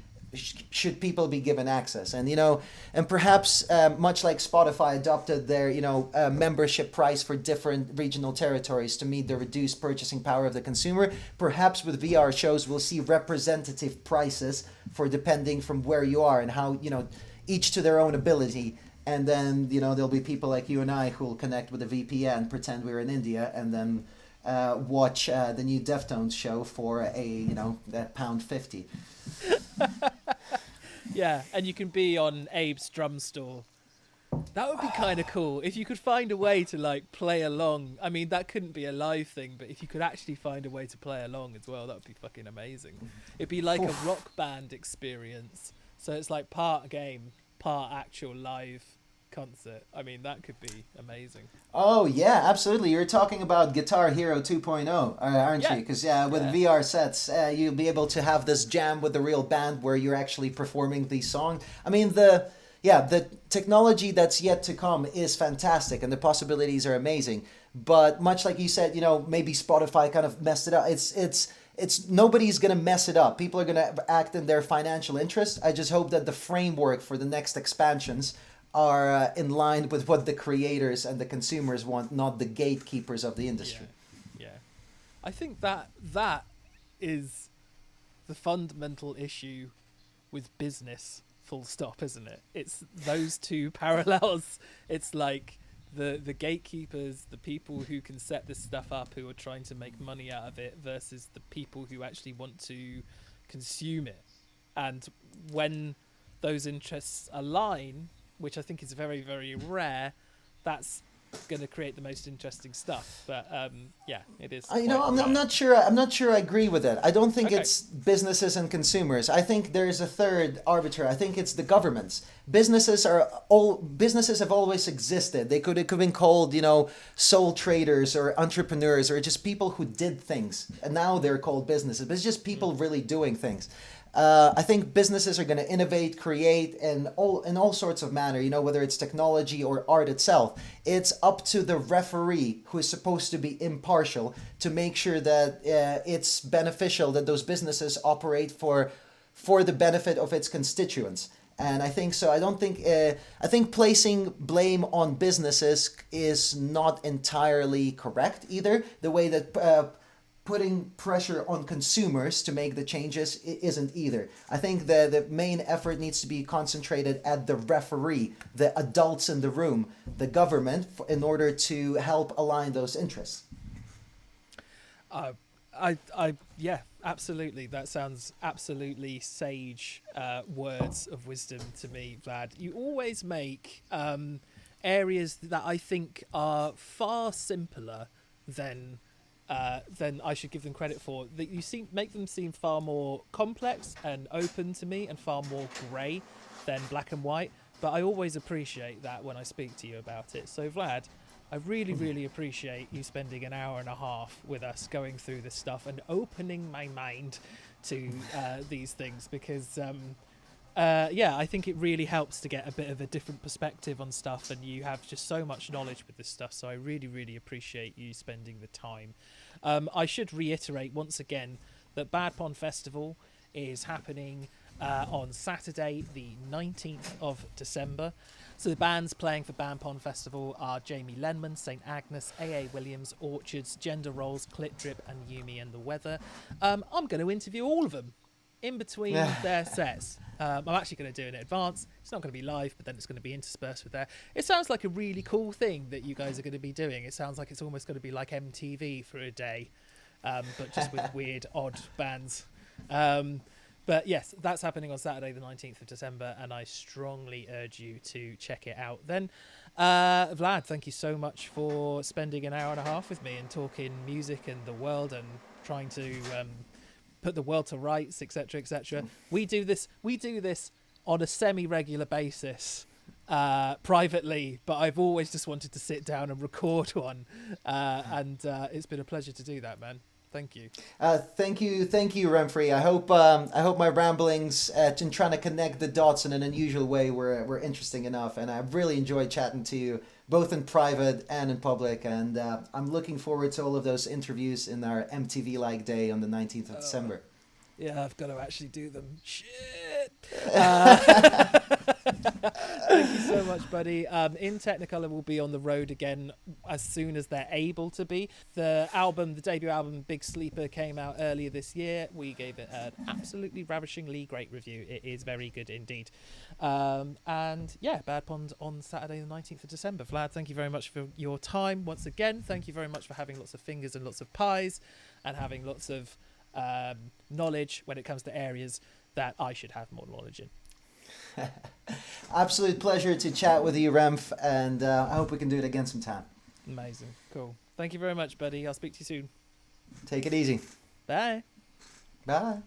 should people be given access. And, you know, and perhaps much like Spotify adopted their, membership price for different regional territories to meet the reduced purchasing power of the consumer, perhaps with VR shows, we'll see representative prices for depending from where you are and how, each to their own ability. And then, there'll be people like you and I who will connect with a VPN, pretend we're in India, and then watch the new Deftones show for a £1.50. Yeah, and you can be on Abe's drum store. That would be kind of cool if you could find a way to play along. I mean, that couldn't be a live thing, but if you could actually find a way to play along as well, that would be fucking amazing. It'd be like a rock band experience. So it's like part game, part actual live concert. I mean, that could be amazing. Oh yeah, absolutely. You're talking about Guitar Hero 2.0, aren't Yeah. you? Because with VR sets, you'll be able to have this jam with the real band where you're actually performing the song. I mean, the technology that's yet to come is fantastic, and the possibilities are amazing. But much like you said, maybe Spotify kind of messed it up. It's nobody's gonna mess it up. People are gonna act in their financial interest. I just hope that the framework for the next expansions are in line with what the creators and the consumers want, not the gatekeepers of the industry. Yeah. I think that is the fundamental issue with business, full stop, isn't it? It's those two parallels. It's like the gatekeepers, the people who can set this stuff up, who are trying to make money out of it, versus the people who actually want to consume it. And when those interests align, which I think is very, very rare, that's going to create the most interesting stuff. But it is. I'm not sure. I'm not sure I agree with it. I don't think Okay. it's businesses and consumers. I think there's a third arbiter. I think it's the governments. Businesses have always existed. It could have been called, sole traders or entrepreneurs or just people who did things. And now they're called businesses. But it's just people really doing things. I think businesses are going to innovate, create in all sorts of manner, whether it's technology or art itself. It's up to the referee, who is supposed to be impartial, to make sure that it's beneficial, that those businesses operate for the benefit of its constituents. And I think so. I think placing blame on businesses is not entirely correct either. The way that putting pressure on consumers to make the changes isn't either. I think the main effort needs to be concentrated at the referee, the adults in the room, the government, in order to help align those interests. Yeah, absolutely. That sounds absolutely sage words of wisdom to me, Vlad. You always make areas that I think are far simpler than I should give them credit for. That you make them seem far more complex and open to me, and far more grey than black and white. But I always appreciate that when I speak to you about it. So Vlad, I really, really appreciate you spending an hour and a half with us going through this stuff and opening my mind to these things, because I think it really helps to get a bit of a different perspective on stuff, and you have just so much knowledge with this stuff, so I really, really appreciate you spending the time. I should reiterate once again that Bad Pond Festival is happening on Saturday the 19th of December. So the bands playing for Bad Pond Festival are Jamie Lenman, St Agnes, A.A. Williams, Orchards, Gender Roles, Clit Drip and Yumi and the Weather. I'm going to interview all of them in between their sets. I'm actually going to do it in advance. It's not going to be live, but then it's going to be interspersed with there. It sounds like a really cool thing that you guys are going to be doing. It sounds like it's almost going to be like MTV for a day, but just with weird, odd bands. But yes, that's happening on Saturday the 19th of December, and I strongly urge you to check it out. Then, Vlad, thank you so much for spending an hour and a half with me and talking music and the world and trying to put the world to rights, etc., etc. We do this on a semi-regular basis, privately, but I've always just wanted to sit down and record one, and it's been a pleasure to do that, man. Thank you. Thank you, Remfrey. I hope my ramblings in trying to connect the dots in an unusual way were interesting enough, and I've really enjoyed chatting to you both in private and in public, and I'm looking forward to all of those interviews in our MTV-like day on the 19th of December. Yeah, I've got to actually do them. Shit. Thank you so much, buddy. InTechnicolor will be on the road again as soon as they're able to be. The debut album, Big Sleeper, came out earlier this year. We gave it an absolutely ravishingly great review. It is very good indeed. And yeah, Bad Pond on Saturday the 19th of December. Vlad, thank you very much for your time once again. Thank you very much for having lots of fingers and lots of pies, and having lots of knowledge when it comes to areas that I should have more knowledge in. Absolute pleasure to chat with you, Remf, and I hope we can do it again sometime. Amazing. Cool. Thank you very much, buddy. I'll speak to you soon. Take it easy. Bye. Bye.